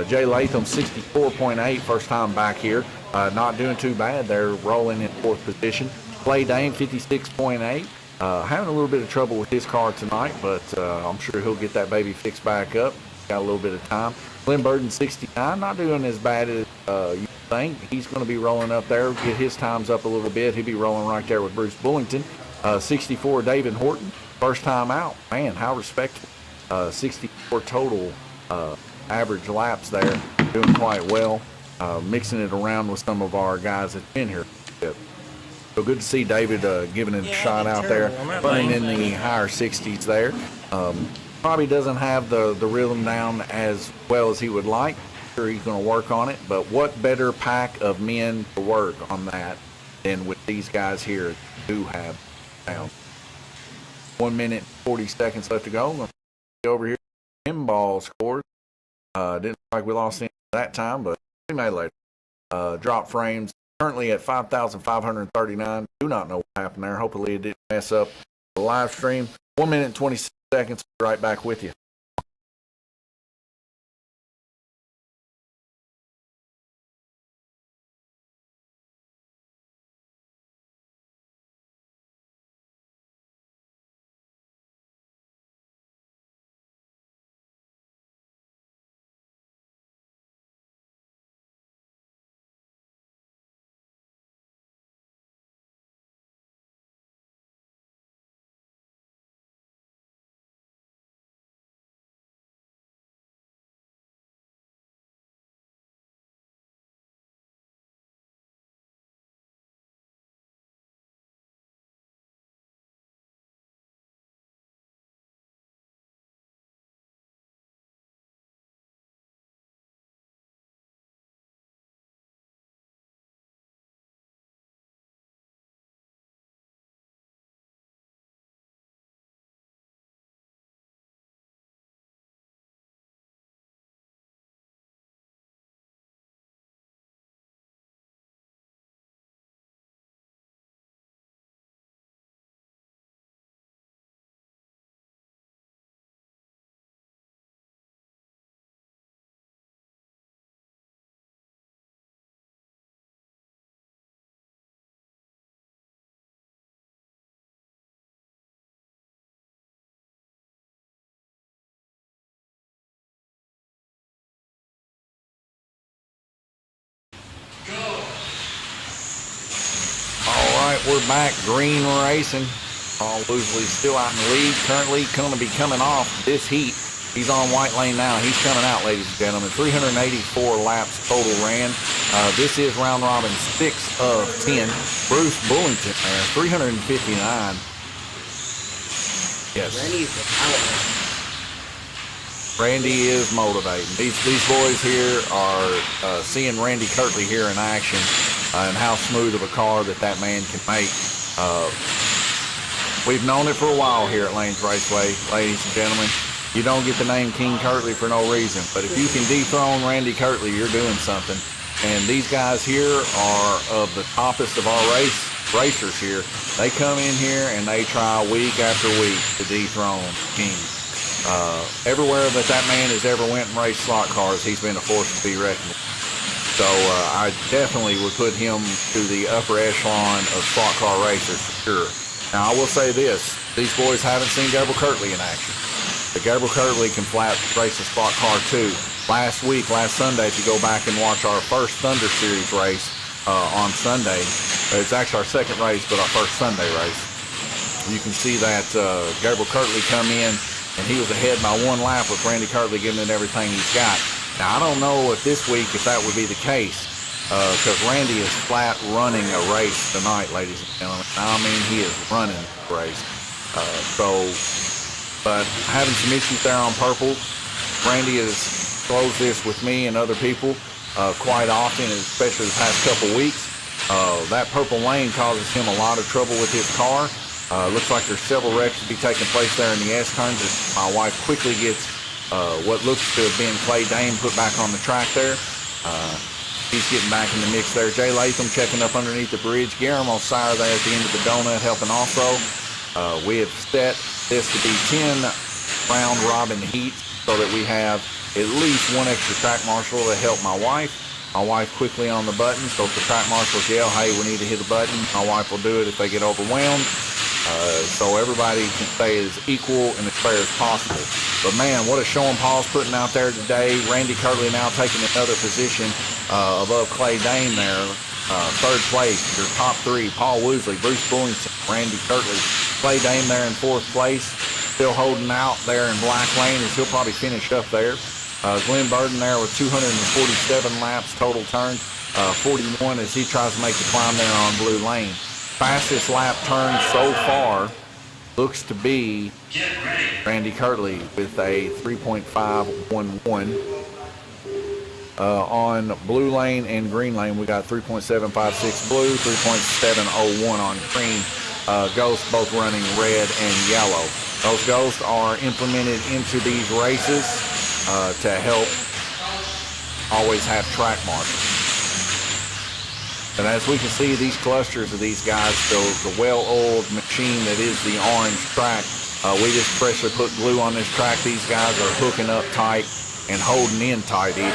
Jay Latham 64.8, first time back here. Not doing too bad there, rolling in 4th position. Clay Dane 56.8. Having a little bit of trouble with his car tonight, but I'm sure he'll get that baby fixed back up. Got a little bit of time. Glenn Burden, 69, not doing as bad as you think. He's going to be rolling up there, get his times up a little bit. He'll be rolling right there with Bruce Bullington. 64, David Horton, first time out. Man, how respectful. 64 total average laps there, doing quite well. Mixing it around with some of our guys that's been here. So good to see David giving it a shot out there, running in the higher 60s there. Probably doesn't have the rhythm down as well as he would like. Sure, he's going to work on it, but what better pack of men to work on that than with these guys here who have down. 1 minute, 40 seconds left to go. I'm going to go over here. Pinball scores. Didn't look like we lost any that time, but we may later. Drop frames. Currently at 5,539. Do not know what happened there. Hopefully it didn't mess up the live stream. 1 minute and 20 seconds. Right back with you. All right, we're back. Green racing. Paul Woosley still out in the lead. Currently going to be coming off this heat. He's on white lane now. He's coming out, ladies and gentlemen. 384 laps total ran. This is round robin 6 of 10. Bruce Bullington there, 359. Yes. Randy is motivating. These boys here are seeing Randy Kirtley here in action and how smooth of a car that man can make. We've known it for a while here at Lanes Raceway, ladies and gentlemen. You don't get the name King Kirtley for no reason, but if you can dethrone Randy Kirtley, you're doing something. And these guys here are of the toppest of our racers here. They come in here and they try week after week to dethrone King. Everywhere that man has ever went and raced slot cars, he's been a force to be reckoned with. So I definitely would put him to the upper echelon of slot car racers for sure. Now I will say this, these boys haven't seen Gabriel Kirtley in action. But Gabriel Kirtley can flat race a slot car too. Last Sunday, if you go back and watch our first Thunder Series race on Sunday, it's actually our second race, but our first Sunday race. You can see that Gabriel Kirtley come in, and he was ahead by 1 lap with Randy Kirtley giving it everything he's got. Now, I don't know if this week if that would be the case, because Randy is flat running a race tonight, ladies and gentlemen. I mean, he is running a race. But having some issues there on purple. Randy has closed this with me and other people quite often, especially the past couple weeks. That purple lane causes him a lot of trouble with his car. Looks like there's several wrecks to be taking place there in the S-turns as my wife quickly gets what looks to have been Clay Dame put back on the track there. He's getting back in the mix there. Jay Latham checking up underneath the bridge. Guillermo Sire there at the end of the donut helping also. We have set this to be 10 round robin heats so that we have at least one extra track marshal to help my wife. My wife quickly on the button, so if the track marshals yell, hey, we need to hit a button, my wife will do it if they get overwhelmed. So everybody can stay as equal and as fair as possible. But man, what a showing Paul's putting out there today. Randy Kirtley now taking another position above Clay Dame there. Third place, your top three, Paul Woosley, Bruce Bullington, Randy Kirtley. Clay Dame there in 4th place, still holding out there in black lane as he'll probably finish up there. Glenn Burden there with 247 laps total turns, 41 as he tries to make the climb there on blue lane. Fastest lap turn so far looks to be Randy Kirtley with a 3.511. On blue lane and green lane, we got 3.756 blue, 3.701 on green. Ghosts both running red and yellow. Those ghosts are implemented into these races to help always have track marshals. And as we can see, these clusters of these guys, the well-oiled machine that is the orange track, we just freshly put glue on this track. These guys are hooking up tight and holding in tight even.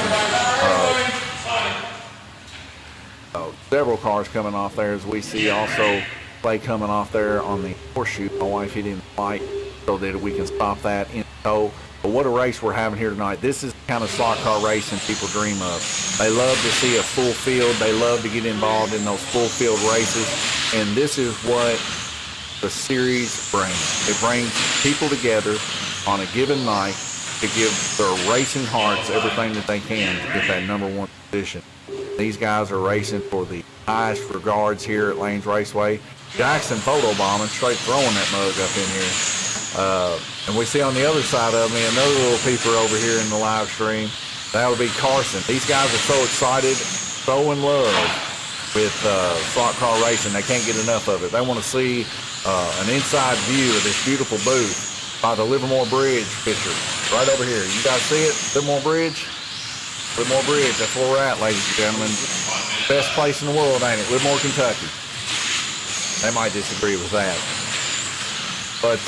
Several cars coming off there, as we see also Clay coming off there on the horseshoe. My wife hit in the light so that we can stop that in tow. But what a race we're having here tonight. This is the kind of slot car racing people dream of. They love to see a full field. They love to get involved in those full field races. And this is what the series brings. It brings people together on a given night to give their racing hearts everything that they can to get that #1 position. These guys are racing for the highest regards here at Lanes Raceway. Jackson photobombing, straight throwing that mug up in here. And we see on the other side of me another little peeper over here in the live stream. That would be Carson. These guys are so excited, so in love with slot car racing. They can't get enough of it. They want to see an inside view of this beautiful booth by the Livermore Bridge picture. Right over here. You guys see it? Livermore Bridge? Livermore Bridge. That's where we're at, ladies and gentlemen. Best place in the world, ain't it? Livermore, Kentucky. They might disagree with that. But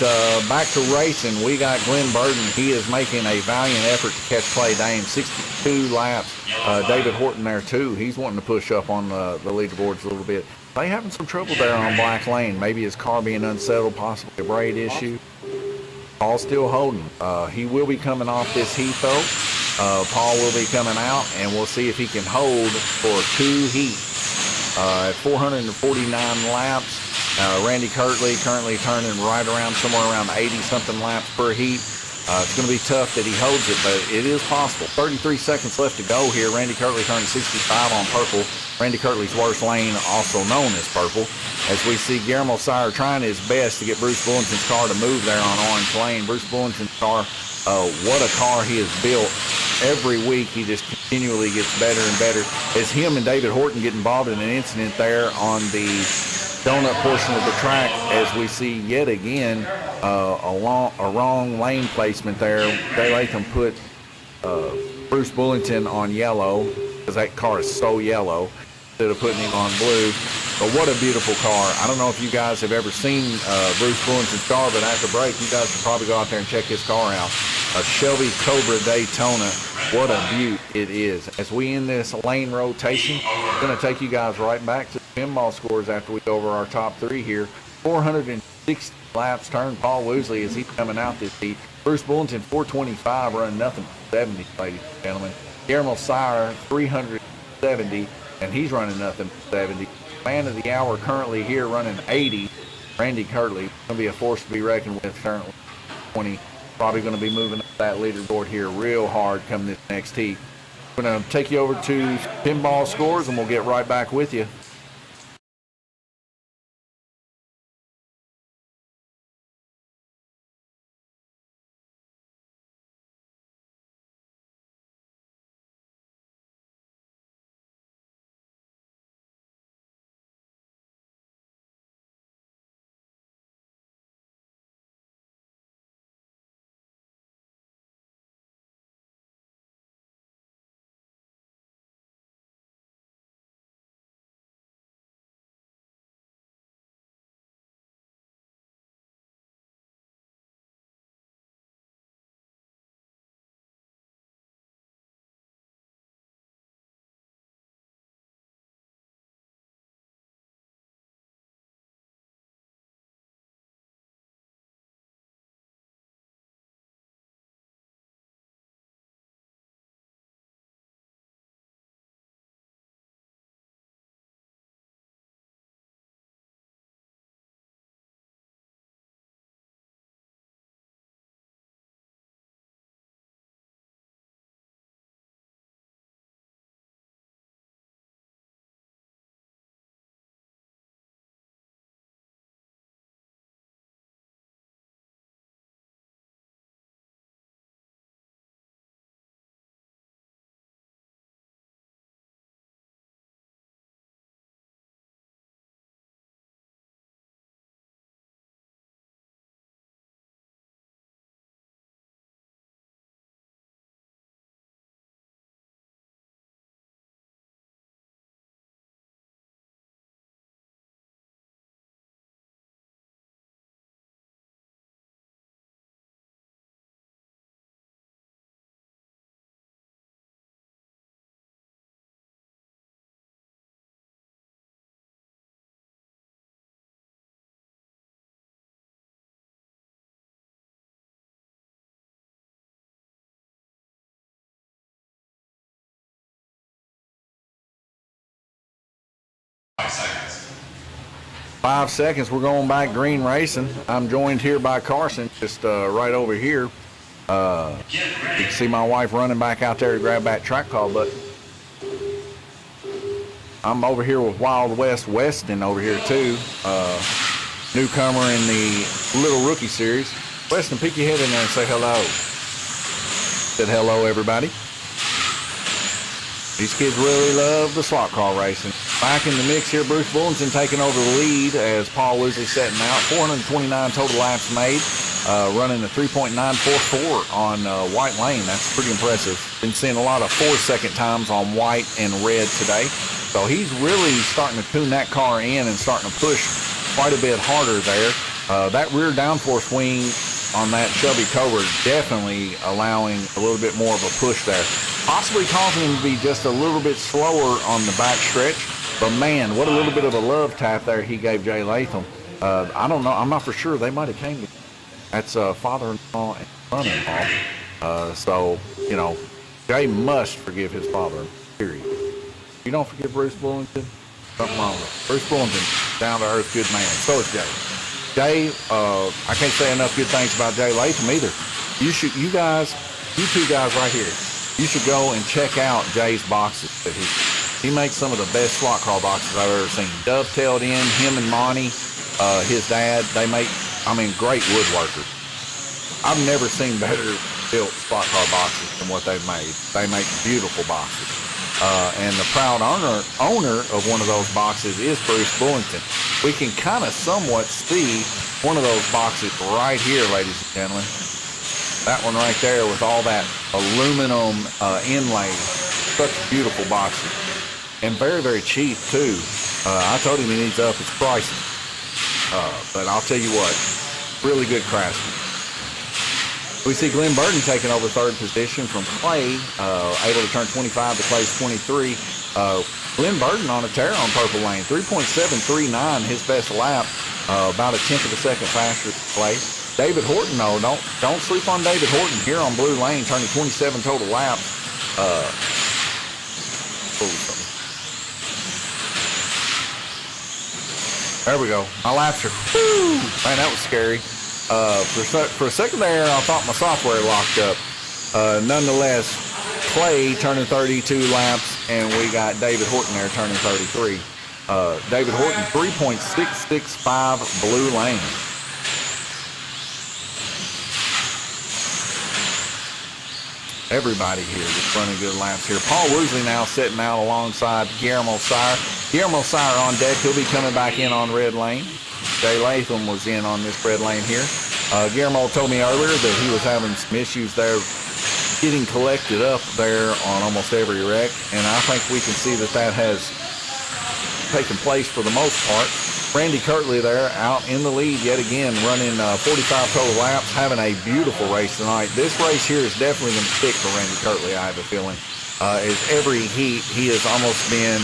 back to racing, we got Glenn Burton. He is making a valiant effort to catch Clay Dame. 62 laps. David Horton there, too. He's wanting to push up on the leaderboards a little bit. They having some trouble there on Black Lane. Maybe his car being unsettled, possibly a braid issue. Paul's still holding. He will be coming off this heat, though. Paul will be coming out, and we'll see if he can hold for 2 heats. At 449 laps, Randy Kirtley currently turning right around somewhere around 80-something laps per heat. It's going to be tough that he holds it, but it is possible. 33 seconds left to go here. Randy Kirtley turning 65 on purple. Randy Kirtley's worst lane, also known as purple. As we see Guillermo Sire trying his best to get Bruce Bullington's car to move there on orange lane. Bruce Bullington's car, what a car he has built. Every week he just continually gets better and better. As him and David Horton get involved in an incident there on the donut portion of the track, as we see yet again a wrong lane placement there. Jay Latham put Bruce Bullington on yellow because that car is so yellow instead of putting him on blue. But what a beautiful car. I don't know if you guys have ever seen Bruce Bullington's car, but after break, you guys should probably go out there and check his car out. A Shelby Cobra Daytona. What a beaut it is. As we end this lane rotation, I'm going to take you guys right back to the pinball scores after we go over our top 3 here. 460 laps turned. Paul Woosley as he's coming out this heat. Bruce Bullington, 425, running nothing but 70, ladies and gentlemen. Guillermo Sire, 370, and he's running nothing but 70. Man of the hour currently here running 80. Randy Kirtley, going to be a force to be reckoned with currently. 20, probably going to be moving up that leaderboard here real hard come this next heat. I'm going to take you over to pinball scores, and we'll get right back with you. 5 seconds. 5 seconds. We're going back green racing. I'm joined here by Carson, just right over here. You can see my wife running back out there to grab that track call button. I'm over here with Wild West Weston over here too. Newcomer in the Little Rookie Series. Weston, peek your head in there and say hello. Said hello, everybody. These kids really love the slot car racing. Back in the mix here, Bruce Bullington taking over the lead as Paul Woosley setting out. 429 total laps made, running a 3.944 on white lane. That's pretty impressive. Been seeing a lot of 4-second times on white and red today. So he's really starting to tune that car in and starting to push quite a bit harder there. That rear downforce wing on that Chevy Cobra definitely allowing a little bit more of a push there. Possibly causing him to be just a little bit slower on the back stretch. But man, what a little bit of a love tap there he gave Jay Latham. I don't know. I'm not for sure. They might have came to. That's father-in-law and son-in-law. So, you know, Jay must forgive his father, period. You don't forgive Bruce Bullington? Something wrong with him. Bruce Bullington, down-to-earth, good man. So is Jay. Jay, I can't say enough good things about Jay Latham either. You two guys right here, you should go and check out Jay's boxes. He makes some of the best slot car boxes I've ever seen. Dovetailed in, him and Monty, his dad, they make, great woodworkers. I've never seen better built slot car boxes than what they've made. They make beautiful boxes. And the proud owner of one of those boxes is Bruce Bullington. We can kind of somewhat see one of those boxes right here, ladies and gentlemen. That one right there with all that aluminum inlay. Such beautiful boxes. And very, very cheap, too. I told him he needs to up his prices. But I'll tell you what, really good craftsman. We see Glenn Burton taking over third position from Clay, able to turn 25 to Clay's 23. Glenn Burton on a tear on purple lane, 3.739, his best lap, about a tenth of a second faster than Clay. David Horton, though, don't sleep on David Horton here on blue lane, turning 27 total laps. There we go. My laps are, whoo, man, that was scary. For a second there, I thought my software locked up. Nonetheless, Clay turning 32 laps, and we got David Horton there turning 33. David Horton, 3.665 blue lane. Everybody here just running good laps here. Paul Woosley now sitting out alongside Guillermo Sire. Guillermo Sire on deck. He'll be coming back in on red lane. Jay Latham was in on this red lane here. Guillermo told me earlier that he was having some issues there getting collected up there on almost every wreck, and I think we can see that has taken place for the most part. Randy Kirtley there out in the lead yet again, running 45 total laps, having a beautiful race tonight. This race here is definitely going to stick for Randy Kirtley, I have a feeling. As every heat, he has almost been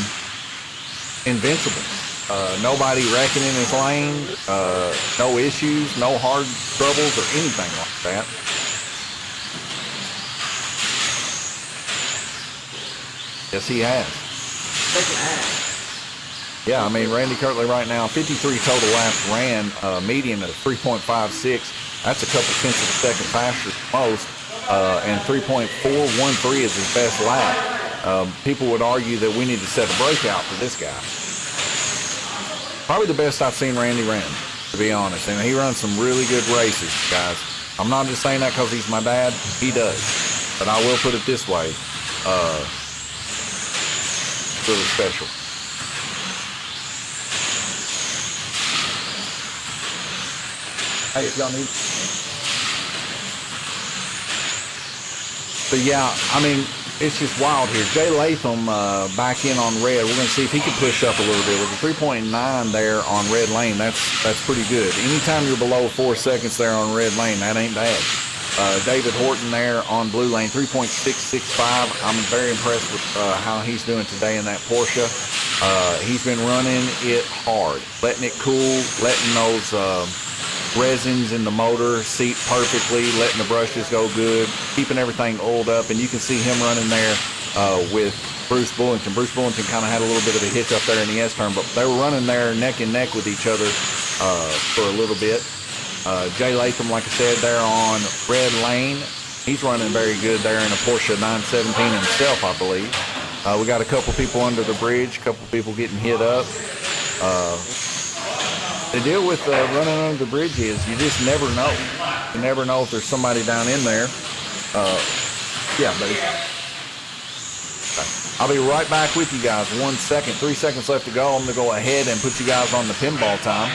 invincible. Nobody wrecking in his lane, no issues, no hard troubles or anything like that. Yes, he has. Yeah, Randy Kirtley right now, 53 total laps ran, median at 3.56. That's a couple tenths of a second faster than most, and 3.413 is his best lap. People would argue that we need to set a breakout for this guy. Probably the best I've seen Randy run, to be honest. And he runs some really good races, guys. I'm not just saying that because he's my dad. He does. But I will put it this way. Really special. Hey, if y'all need... But yeah, it's just wild here. Jay Latham back in on red. We're going to see if he can push up a little bit. With a 3.9 there on red lane, that's pretty good. Anytime you're below 4 seconds there on red lane, that ain't bad. David Horton there on blue lane, 3.665. I'm very impressed with how he's doing today in that Porsche. He's been running it hard, letting it cool, letting those resins in the motor seat perfectly, letting the brushes go good, keeping everything oiled up, and you can see him running there with Bruce Bullington. Bruce Bullington kind of had a little bit of a hitch up there in the S turn, but they were running there neck and neck with each other for a little bit. Jay Latham, like I said, there on Red Lane. He's running very good there in a Porsche 917 himself, I believe. We got a couple people under the bridge, a couple people getting hit up. The deal with running under the bridge is you just never know. You never know if there's somebody down in there. Yeah, buddy. I'll be right back with you guys. 1 second, 3 seconds left to go. I'm going to go ahead and put you guys on the pinball time.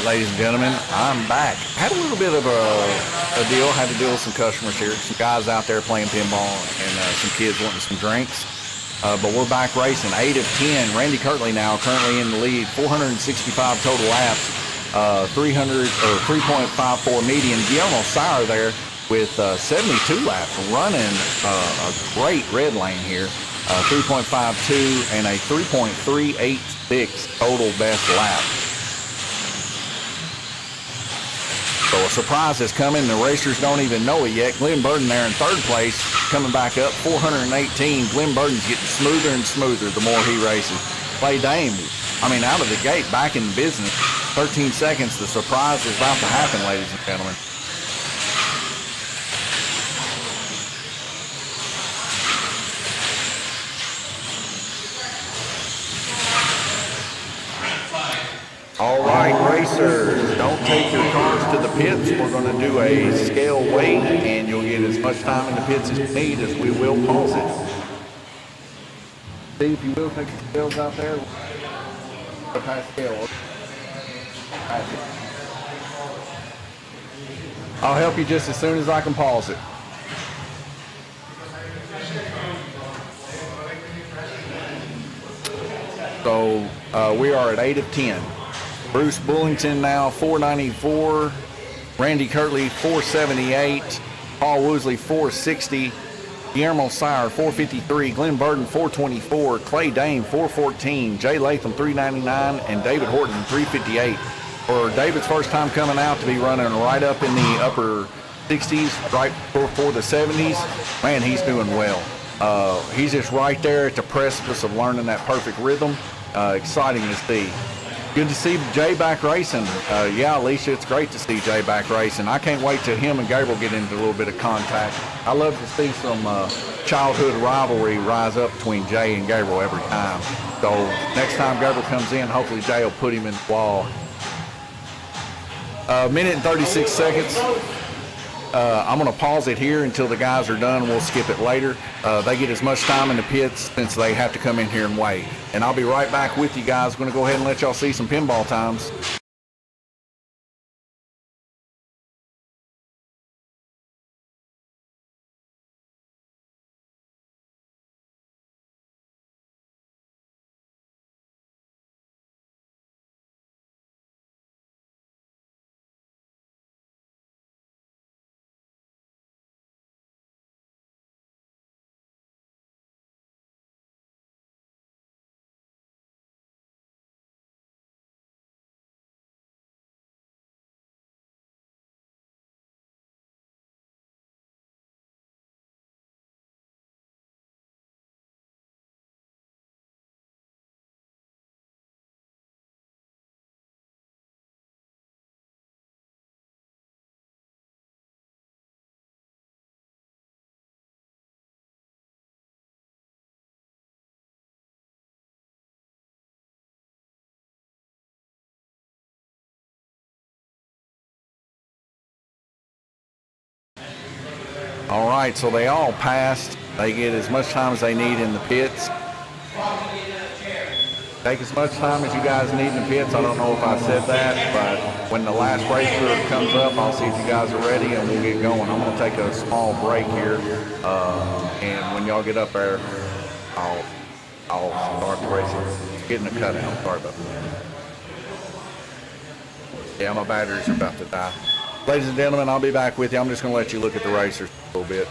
right, ladies and gentlemen, I'm back. Had a little bit of a deal. Had to deal with some customers here. Some guys out there playing pinball and some kids wanting some drinks. But we're back racing. 8 of 10. Randy Kirtley now currently in the lead. 465 total laps. 3.54 median. Guillermo Sauer there with 72 laps, running a great red lane here. 3.52 and a 3.386 total best lap. So a surprise is coming. The racers don't even know it yet. Glenn Burden there in third place, coming back up 418. Glenn Burden's getting smoother and smoother the more he races. Clay Dame, out of the gate, back in business. 13 seconds. The surprise is about to happen, ladies and gentlemen. All right, racers, don't take your cars to the pits. We're going to do a scale weight, and you'll get as much time in the pits as you need, as we will pause it. See if you will take the scales out there. Pass scale. I'll help you just as soon as I can pause it. So we are at 8 of 10. Bruce Bullington now 494, Randy Kirtley 478, Paul Woosley 460, Guillermo Sauer 453, Glenn Burden 424, Clay Dame 414, Jay Latham 399, and David Horton 358. For David's first time coming out to be running right up in the upper 60s, right before the 70s, man, he's doing well. He's just right there at the precipice of learning that perfect rhythm. Exciting to see. Good to see Jay back racing. Yeah, Alicia, it's great to see Jay back racing. I can't wait till him and Gabriel get into a little bit of contact. I love to see some childhood rivalry rise up between Jay and Gabriel every time. So next time Gabriel comes in, hopefully Jay will put him in the wall. Minute and 36 seconds. I'm going to pause it here until the guys are done. We'll skip it later. They get as much time in the pits since they have to come in here and weigh. And I'll be right back with you guys. I'm going to go ahead and let y'all see some pinball times. All right, so they all passed. They get as much time as they need in the pits. Take as much time as you guys need in the pits. I don't know if I said that, but when the last racer comes up, I'll see if you guys are ready and we'll get going. I'm going to take a small break here, and when y'all get up there, I'll start the racing. Getting a cutout. Sorry about that. Yeah, my batteries are about to die. Ladies and gentlemen, I'll be back with you. I'm just going to let you look at the racers a little bit.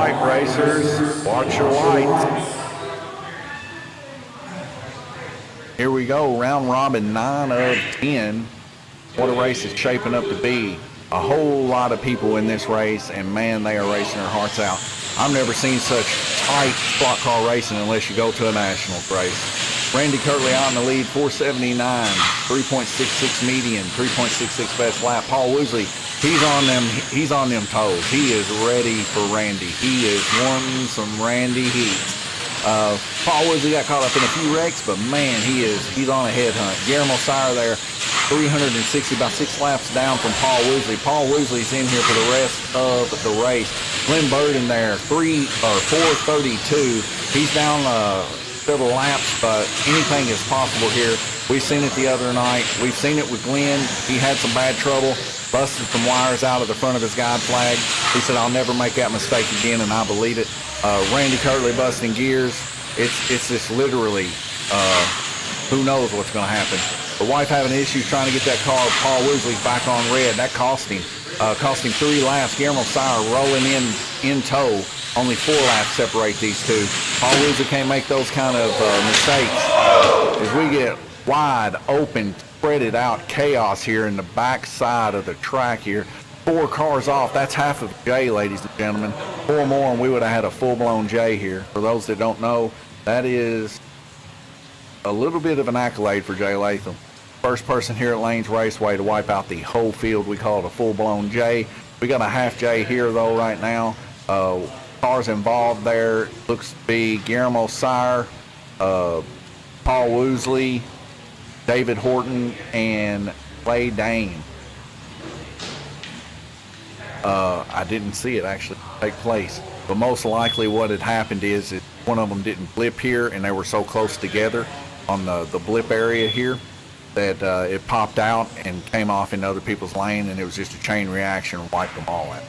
right, racers, watch your lights. Here we go, round robin 9 of 10. What a race it's shaping up to be. A whole lot of people in this race, and man, they are racing their hearts out. I've never seen such tight slot car racing unless you go to a nationals race. Randy Kirtley out in the lead, 479, 3.66 median, 3.66 best lap. Paul Woosley, he's on them toes. He is ready for Randy. He is wanting some Randy heat. Paul Woosley got caught up in a few wrecks, but man, he's on a headhunt. Guillermo Sire there, 360, about 6 laps down from Paul Woosley. Paul Woosley's in here for the rest of the race. Glenn Burden there, 432. He's down several laps, but anything is possible here. We've seen it the other night. We've seen it with Glenn. He had some bad trouble, busted some wires out of the front of his guide flag. He said, "I'll never make that mistake again," and I believe it. Randy Kirtley busting gears. It's just literally, who knows what's going to happen. The wife having issues trying to get that car. Paul Woosley's back on red. That cost him 3 laps. Guillermo Sire rolling in tow. Only 4 laps separate these two. Paul Woosley can't make those kind of mistakes. As we get wide open, spreaded out chaos here in the back side of the track here. 4 cars off. That's half of J, ladies and gentlemen. 4 more and we would have had a full-blown J here. For those that don't know, that is a little bit of an accolade for Jay Latham. First person here at Lanes Raceway to wipe out the whole field. We call it a full-blown J. We got a half J here, though, right now. Cars involved there looks to be Guillermo Sire, Paul Woosley, David Horton, and Clay Dane. I didn't see it actually take place, but most likely what had happened is one of them didn't blip here, and they were so close together on the blip area here that it popped out and came off in other people's lane, and it was just a chain reaction and wiped them all out.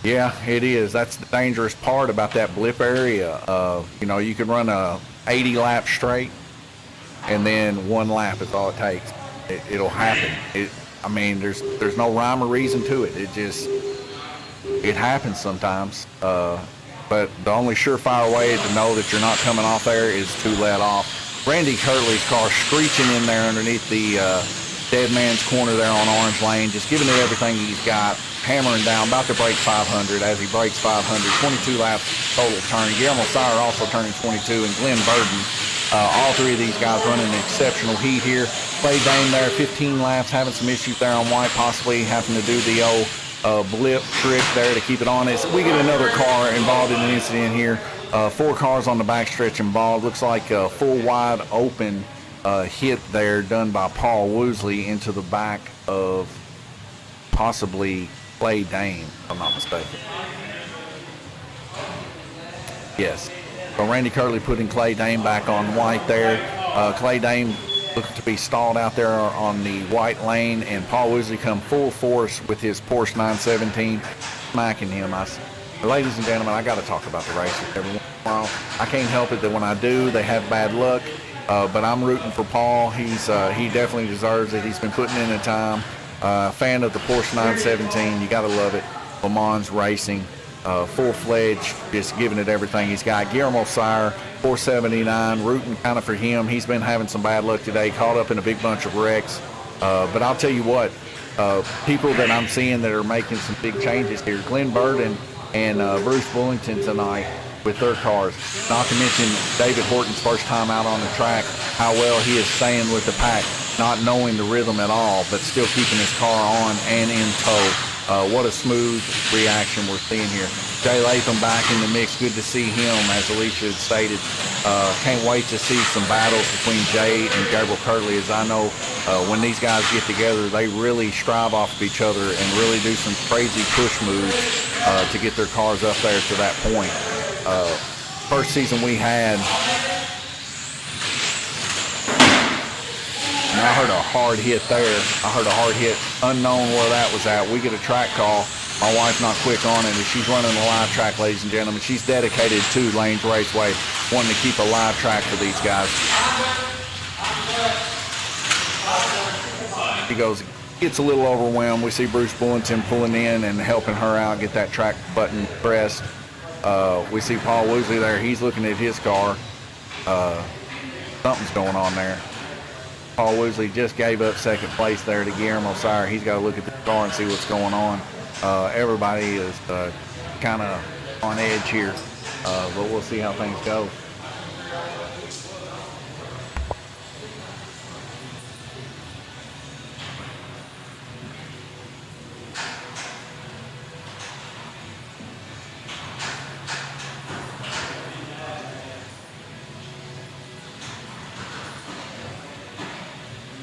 Yeah, it is. That's the dangerous part about that blip area. You know, you can run a 80 lap straight, and then 1 lap is all it takes. It'll happen. I mean, there's no rhyme or reason to it. It happens sometimes. But the only surefire way to know that you're not coming off there is to let off. Randy Kirtley's car screeching in there underneath the dead man's corner there on Orange Lane, just giving it everything he's got, hammering down, about to break 500. As he breaks 500, 22 laps total turn. Guillermo Sire also turning 22, and Glenn Burden. All 3 of these guys running exceptional heat here. Clay Dane there, 15 laps, having some issues there on white, possibly having to do the old blip trick there to keep it on. We get another car involved in an incident here. 4 cars on the backstretch involved. Looks like a full wide open hit there done by Paul Woosley into the back of possibly Clay Dane, if I'm not mistaken. Yes. So Randy Kirtley putting Clay Dane back on white there. Clay Dane looking to be stalled out there on the white lane, and Paul Woosley come full force with his Porsche 917, smacking him. Ladies and gentlemen, I got to talk about the races every once in a while. I can't help it that when I do, they have bad luck. But I'm rooting for Paul. He definitely deserves it. He's been putting in the time. Fan of the Porsche 917. You got to love it. Le Mans racing. Full-fledged, just giving it everything he's got. Guillermo Sire, 479, rooting kind of for him. He's been having some bad luck today, caught up in a big bunch of wrecks. But I'll tell you what, people that I'm seeing that are making some big changes here, Glenn Burden and Bruce Bullington tonight with their cars. Not to mention David Horton's first time out on the track, how well he is staying with the pack, not knowing the rhythm at all, but still keeping his car on and in tow. What a smooth reaction we're seeing here. Jay Latham back in the mix. Good to see him, as Alicia had stated. Can't wait to see some battles between Jay and Gabriel Kirtley, as I know when these guys get together, they really strive off of each other and really do some crazy push moves to get their cars up there to that point. First season we had, and I heard a hard hit there. I heard a hard hit, unknown where that was at. We get a track call. My wife's not quick on it, and she's running a live track, ladies and gentlemen. She's dedicated to Lanes Raceway, wanting to keep a live track for these guys. She goes, gets a little overwhelmed. We see Bruce Bullington pulling in and helping her out, get that track button pressed. We see Paul Woosley there. He's looking at his car. Something's going on there. Paul Woosley just gave up second place there to Guillermo Sire. He's got to look at the car and see what's going on. Everybody is kind of on edge here, but we'll see how things go.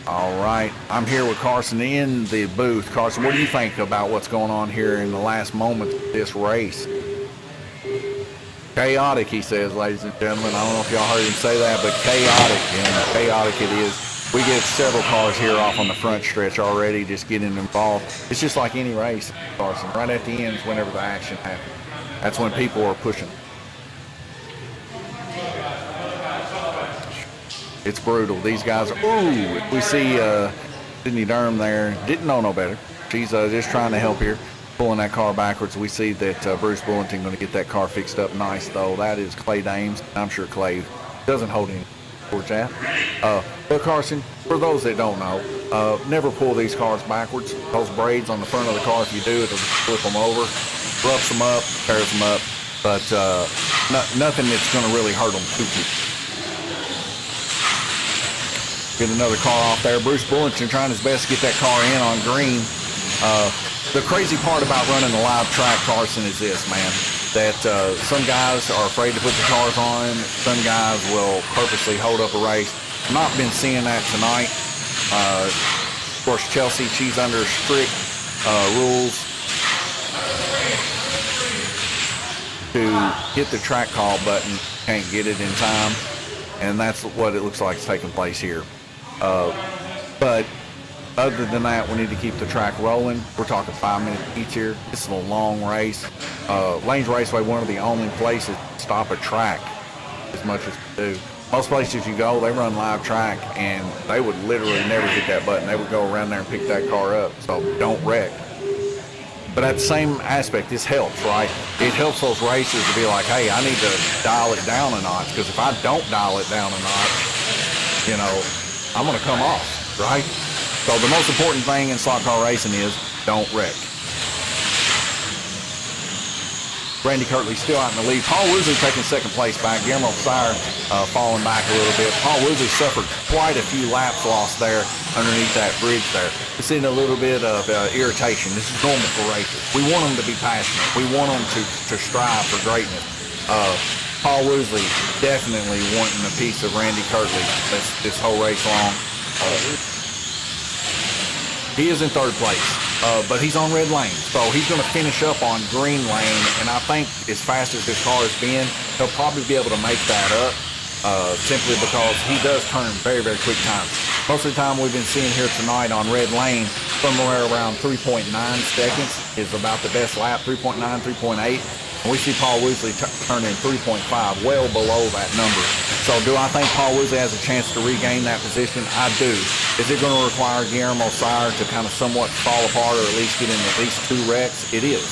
All right, I'm here with Carson in the booth. Carson, what do you think about what's going on here in the last moments of this race? Chaotic, he says, ladies and gentlemen. I don't know if y'all heard him say that, but chaotic, and chaotic it is. We get several cars here off on the front stretch already just getting involved. It's just like any race, Carson. Right at the end is whenever the action happens. That's when people are pushing. It's brutal. These guys are, ooh, we see Sydney Durham there. Didn't know no better. She's just trying to help here, pulling that car backwards. We see that Bruce Bullington going to get that car fixed up nice, though. That is Clay Dames. I'm sure Clay doesn't hold any towards that. But Carson, for those that don't know, never pull these cars backwards. Those braids on the front of the car, if you do, it'll flip them over, roughs them up, tears them up. But nothing that's going to really hurt them too much. Get another car off there. Bruce Bullington trying his best to get that car in on green. The crazy part about running a live track, Carson, is this, man, that some guys are afraid to put the cars on. Some guys will purposely hold up a race. Not been seeing that tonight. Of course, Chelsea, she's under strict rules to hit the track call button. Can't get it in time. And that's what it looks like is taking place here. But other than that, we need to keep the track rolling. We're talking 5 minutes each here. This is a long race. Lanes Raceway, one of the only places to stop a track as much as we do. Most places you go, they run live track, and they would literally never hit that button. They would go around there and pick that car up. So don't wreck. But at the same aspect, this helps, right? It helps those racers to be like, hey, I need to dial it down a notch, because if I don't dial it down a notch, you know, I'm going to come off, right? So the most important thing in slot car racing is don't wreck. Randy Kirtley still out in the lead. Paul Woosley taking second place back. Guillermo Sire falling back a little bit. Paul Woosley suffered quite a few laps lost there underneath that bridge there. We're seeing a little bit of irritation. This is normal for racers. We want them to be passionate. We want them to strive for greatness. Paul Woosley definitely wanting a piece of Randy Kirtley this whole race long. He is in third place, but he's on red lane, so he's going to finish up on green lane, and I think as fast as his car has been, he'll probably be able to make that up, simply because he does turn very, very quick times. Most of the time we've been seeing here tonight on red lane, somewhere around 3.9 seconds is about the best lap, 3.9, 3.8. And we see Paul Woosley turning 3.5, well below that number. So do I think Paul Woosley has a chance to regain that position? I do. Is it going to require Guillermo Sire to kind of somewhat fall apart, or at least get in at least 2 wrecks? It is.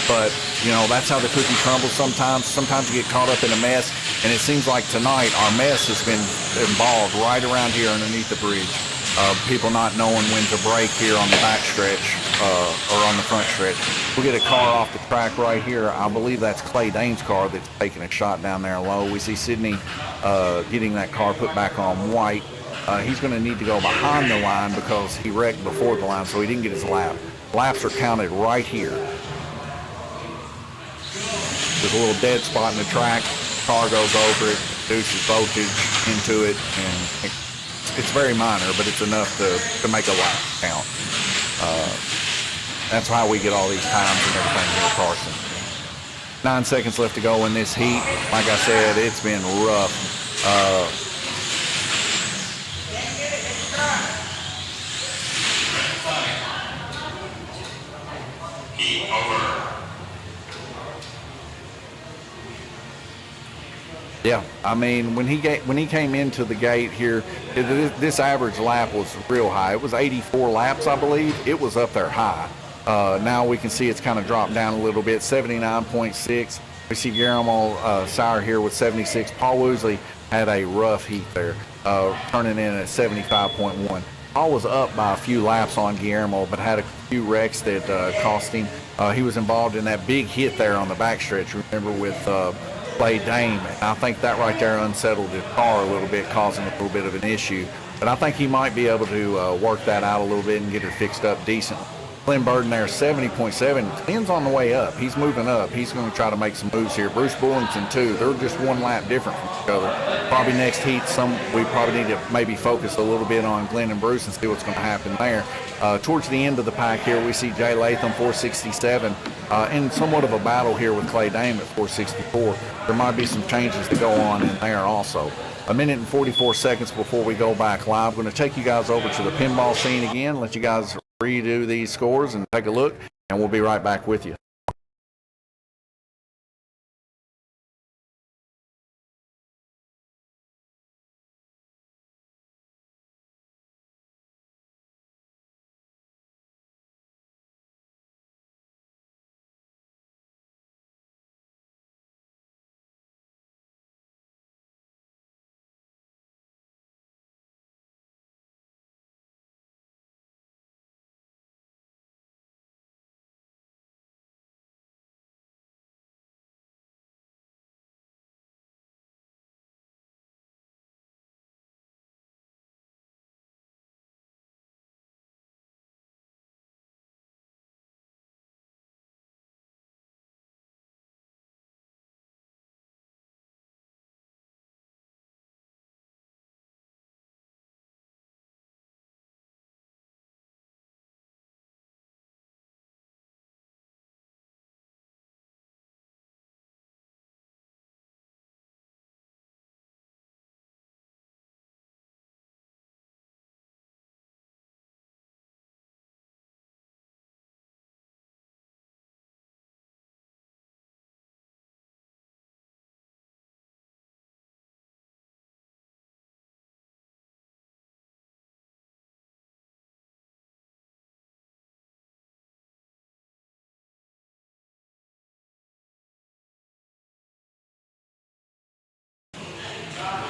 But, you know, that's how the cookie crumbles sometimes. Sometimes you get caught up in a mess, and it seems like tonight our mess has been involved right around here underneath the bridge. People not knowing when to brake here on the back stretch or on the front stretch. We get a car off the track right here. I believe that's Clay Dane's car that's taking a shot down there low. We see Sydney getting that car put back on white. He's going to need to go behind the line because he wrecked before the line, so he didn't get his lap. Laps are counted right here. There's a little dead spot in the track. Car goes over it, reduces voltage into it, and it's very minor, but it's enough to make a lap count. That's how we get all these times and everything here, Carson. 9 seconds left to go in this heat. Like I said, it's been rough. Heat over. Yeah, I mean, when he came into the gate here, this average lap was real high. It was 84 laps, I believe. It was up there high. Now we can see it's kind of dropped down a little bit, 79.6. We see Guillermo Sauer here with 76. Paul Woosley had a rough heat there, turning in at 75.1. Paul was up by a few laps on Guillermo, but had a few wrecks that cost him. He was involved in that big hit there on the backstretch, remember, with Clay Dame. And I think that right there unsettled his car a little bit, causing a little bit of an issue. But I think he might be able to work that out a little bit and get it fixed up decently. Glenn Burden there, 70.7. Glenn's on the way up. He's moving up. He's going to try to make some moves here. Bruce Bullington, too. They're just one lap different from each other. Probably next heat, we probably need to maybe focus a little bit on Glenn and Bruce and see what's going to happen there. Towards the end of the pack here, we see Jay Latham, 467, in somewhat of a battle here with Clay Dame at 464. There might be some changes to go on in there also. 1 minute and 44 seconds before we go back live. I'm going to take you guys over to the pinball scene again, let you guys redo these scores and take a look, and we'll be right back with you.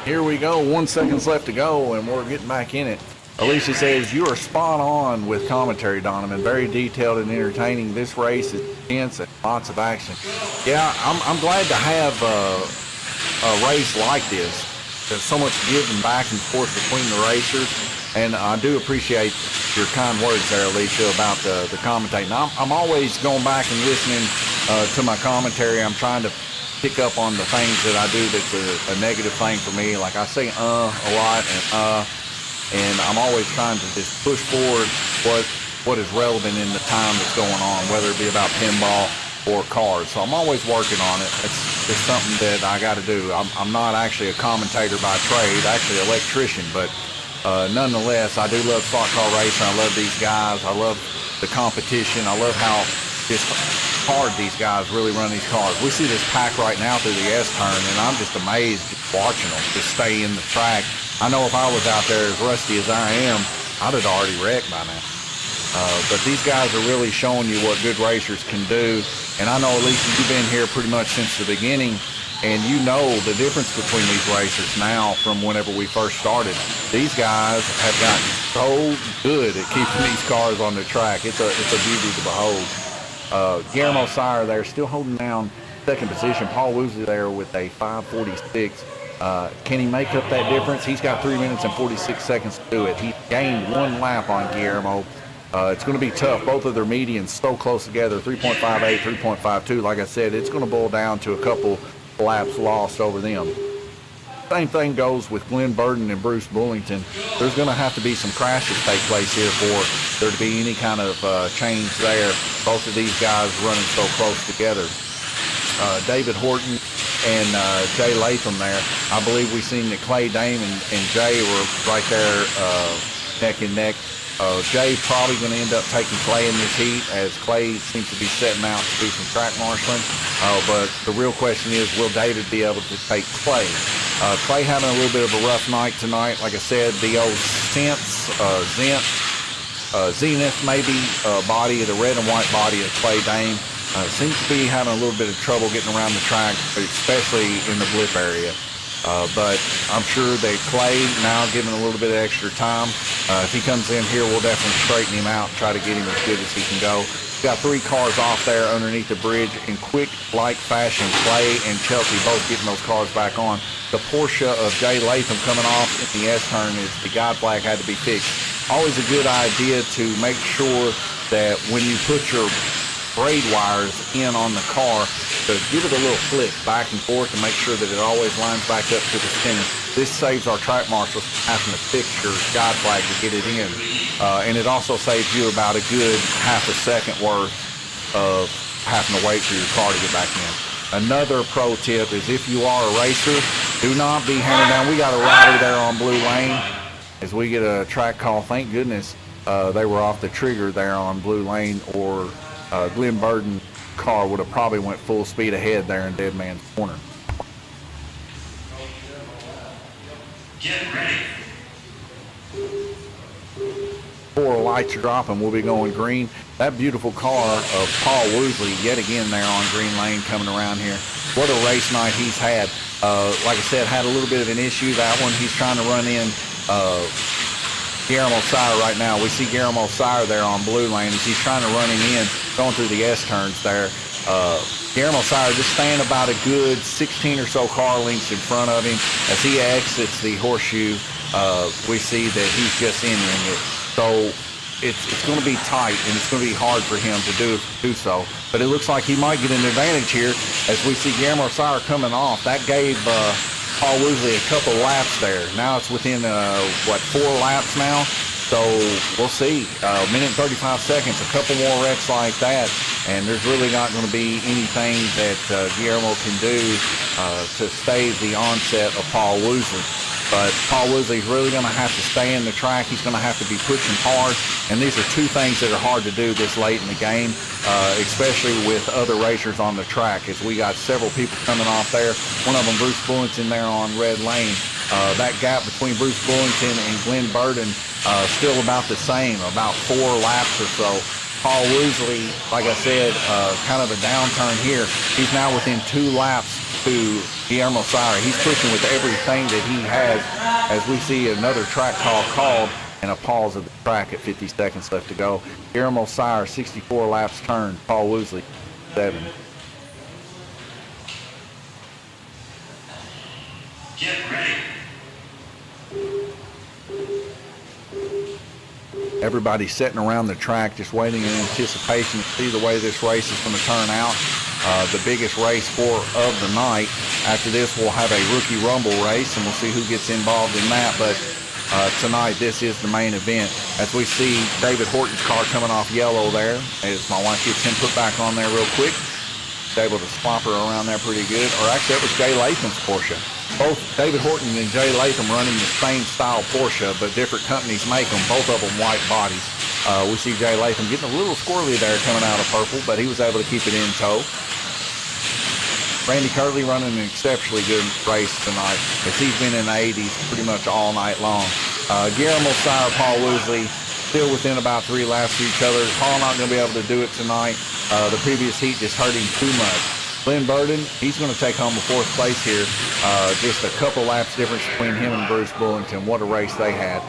Here we go, 1 second left to go, and we're getting back in it. Alicia says, you are spot on with commentary, Donovan. Very detailed and entertaining. This race is intense and lots of action. Yeah, I'm glad to have a race like this. There's so much giving back and forth between the racers, and I do appreciate your kind words there, Alicia, about the commentating. I'm always going back and listening to my commentary. I'm trying to pick up on the things that I do that's a negative thing for me. Like I say a lot, and I'm always trying to just push forward what is relevant in the time that's going on, whether it be about pinball or cars. So I'm always working on it. It's something that I got to do. I'm not actually a commentator by trade, actually an electrician, but nonetheless, I do love slot car racing. I love these guys. I love the competition. I love how just hard these guys really run these cars. We see this pack right now through the S-turn, and I'm just amazed watching them just stay in the track. I know if I was out there as rusty as I am, I'd have already wrecked by now. But these guys are really showing you what good racers can do. And I know, Alicia, you've been here pretty much since the beginning, and you know the difference between these racers now from whenever we first started. These guys have gotten so good at keeping these cars on the track. It's a beauty to behold. Guillermo Sauer there still holding down second position. Paul Woosley there with a 5:46. Can he make up that difference? He's got 3 minutes and 46 seconds to do it. He gained 1 lap on Guillermo. It's going to be tough. Both of their medians so close together, 3.58, 3.52. Like I said, it's going to boil down to a couple laps lost over them. Same thing goes with Glenn Burden and Bruce Bullington. There's going to have to be some crashes take place here for there to be any kind of change there. Both of these guys running so close together. David Horton and Jay Latham there. I believe we've seen that Clay Dame and Jay were right there neck and neck. Jay probably going to end up taking Clay in this heat, as Clay seems to be setting out to do some track marshaling. But the real question is, will David be able to take Clay? Clay having a little bit of a rough night tonight. Like I said, the old Zenith maybe body, the red and white body of Clay Dame, seems to be having a little bit of trouble getting around the track, especially in the blip area. But I'm sure that Clay now given a little bit of extra time. If he comes in here, we'll definitely straighten him out and try to get him as good as he can go. We've got 3 cars off there underneath the bridge in quick-like fashion. Clay and Chelsea both getting those cars back on. The Porsche of Jay Latham coming off in the S-turn is the guide flag had to be fixed. Always a good idea to make sure that when you put your braid wires in on the car, to give it a little flick back and forth to make sure that it always lines back up to the center. This saves our track marshals having to fix your guide flag to get it in. And it also saves you about a good half a second worth of having to wait for your car to get back in. Another pro tip is, if you are a racer, do not be handing down. We got a rider there on Blue Lane. As we get a track call, thank goodness they were off the trigger there on Blue Lane, or Glenn Burden car would have probably went full speed ahead there in Dead Man's Corner. Get ready. 4 lights are dropping. We'll be going green. That beautiful car of Paul Woosley yet again there on Green Lane coming around here. What a race night he's had. Like I said, had a little bit of an issue. That one, he's trying to run in Guillermo Sire right now. We see Guillermo Sire there on Blue Lane as he's trying to run him in, going through the S-turns there. Guillermo Sire just staying about a good 16 or so car lengths in front of him. As he exits the horseshoe, we see that he's just entering it. So it's going to be tight, and it's going to be hard for him to do so. But it looks like he might get an advantage here as we see Guillermo Sire coming off. That gave Paul Woosley a couple laps there. Now it's within, 4 laps now? So we'll see. Minute and 35 seconds, a couple more wrecks like that, and there's really not going to be anything that Guillermo can do to stave the onset of Paul Woosley. But Paul Woosley's really going to have to stay in the track. He's going to have to be pushing hard, and these are 2 things that are hard to do this late in the game, especially with other racers on the track, as we got several people coming off there. One of them, Bruce Bullington, there on Red Lane. That gap between Bruce Bullington and Glenn Burden still about the same, about 4 laps or so. Paul Woosley, like I said, kind of a downturn here. He's now within 2 laps to Guillermo Sire. He's pushing with everything that he has, as we see another track call called and a pause of the track at 50 seconds left to go. Guillermo Sire, 64 laps turned. Paul Woosley, 7. Get ready. Everybody's sitting around the track just waiting in anticipation to see the way this race is going to turn out. The biggest race of the night. After this, we'll have a rookie rumble race, and we'll see who gets involved in that. But tonight, this is the main event. As we see David Horton's car coming off yellow there, as my wife gets him put back on there real quick. Able to swap her around there pretty good. Or actually, that was Jay Latham's Porsche. Both David Horton and Jay Latham running the same style Porsche, but different companies make them, both of them white bodies. We see Jay Latham getting a little squirrely there coming out of purple, but he was able to keep it in tow. Randy Curley running an exceptionally good race tonight, as he's been in the 80s pretty much all night long. Guillermo Sire, Paul Woosley, still within about 3 laps of each other. Paul not going to be able to do it tonight. The previous heat just hurt him too much. Glenn Burden, he's going to take home the 4th place here. Just a couple laps difference between him and Bruce Bullington. What a race they had.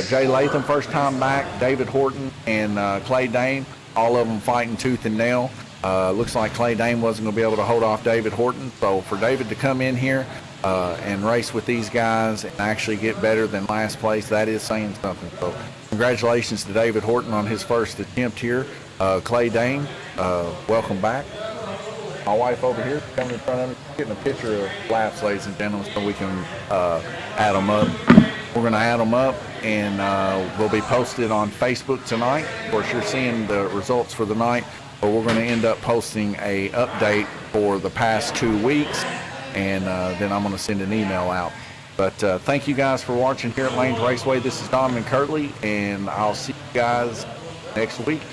Jay Latham, first time back. David Horton and Clay Dame, all of them fighting tooth and nail. Looks like Clay Dame wasn't going to be able to hold off David Horton. So for David to come in here and race with these guys and actually get better than last place, that is saying something. So congratulations to David Horton on his first attempt here. Clay Dame, welcome back. My wife over here coming in front of me, getting a picture of laps, ladies and gentlemen, so we can add them up. We're going to add them up, and they'll be posted on Facebook tonight. Of course, you're seeing the results for the night, but we're going to end up posting a update for the past 2 weeks, and then I'm going to send an email out. But thank you guys for watching here at Lanes Raceway. This is Donovan Kirtley, and I'll see you guys next week.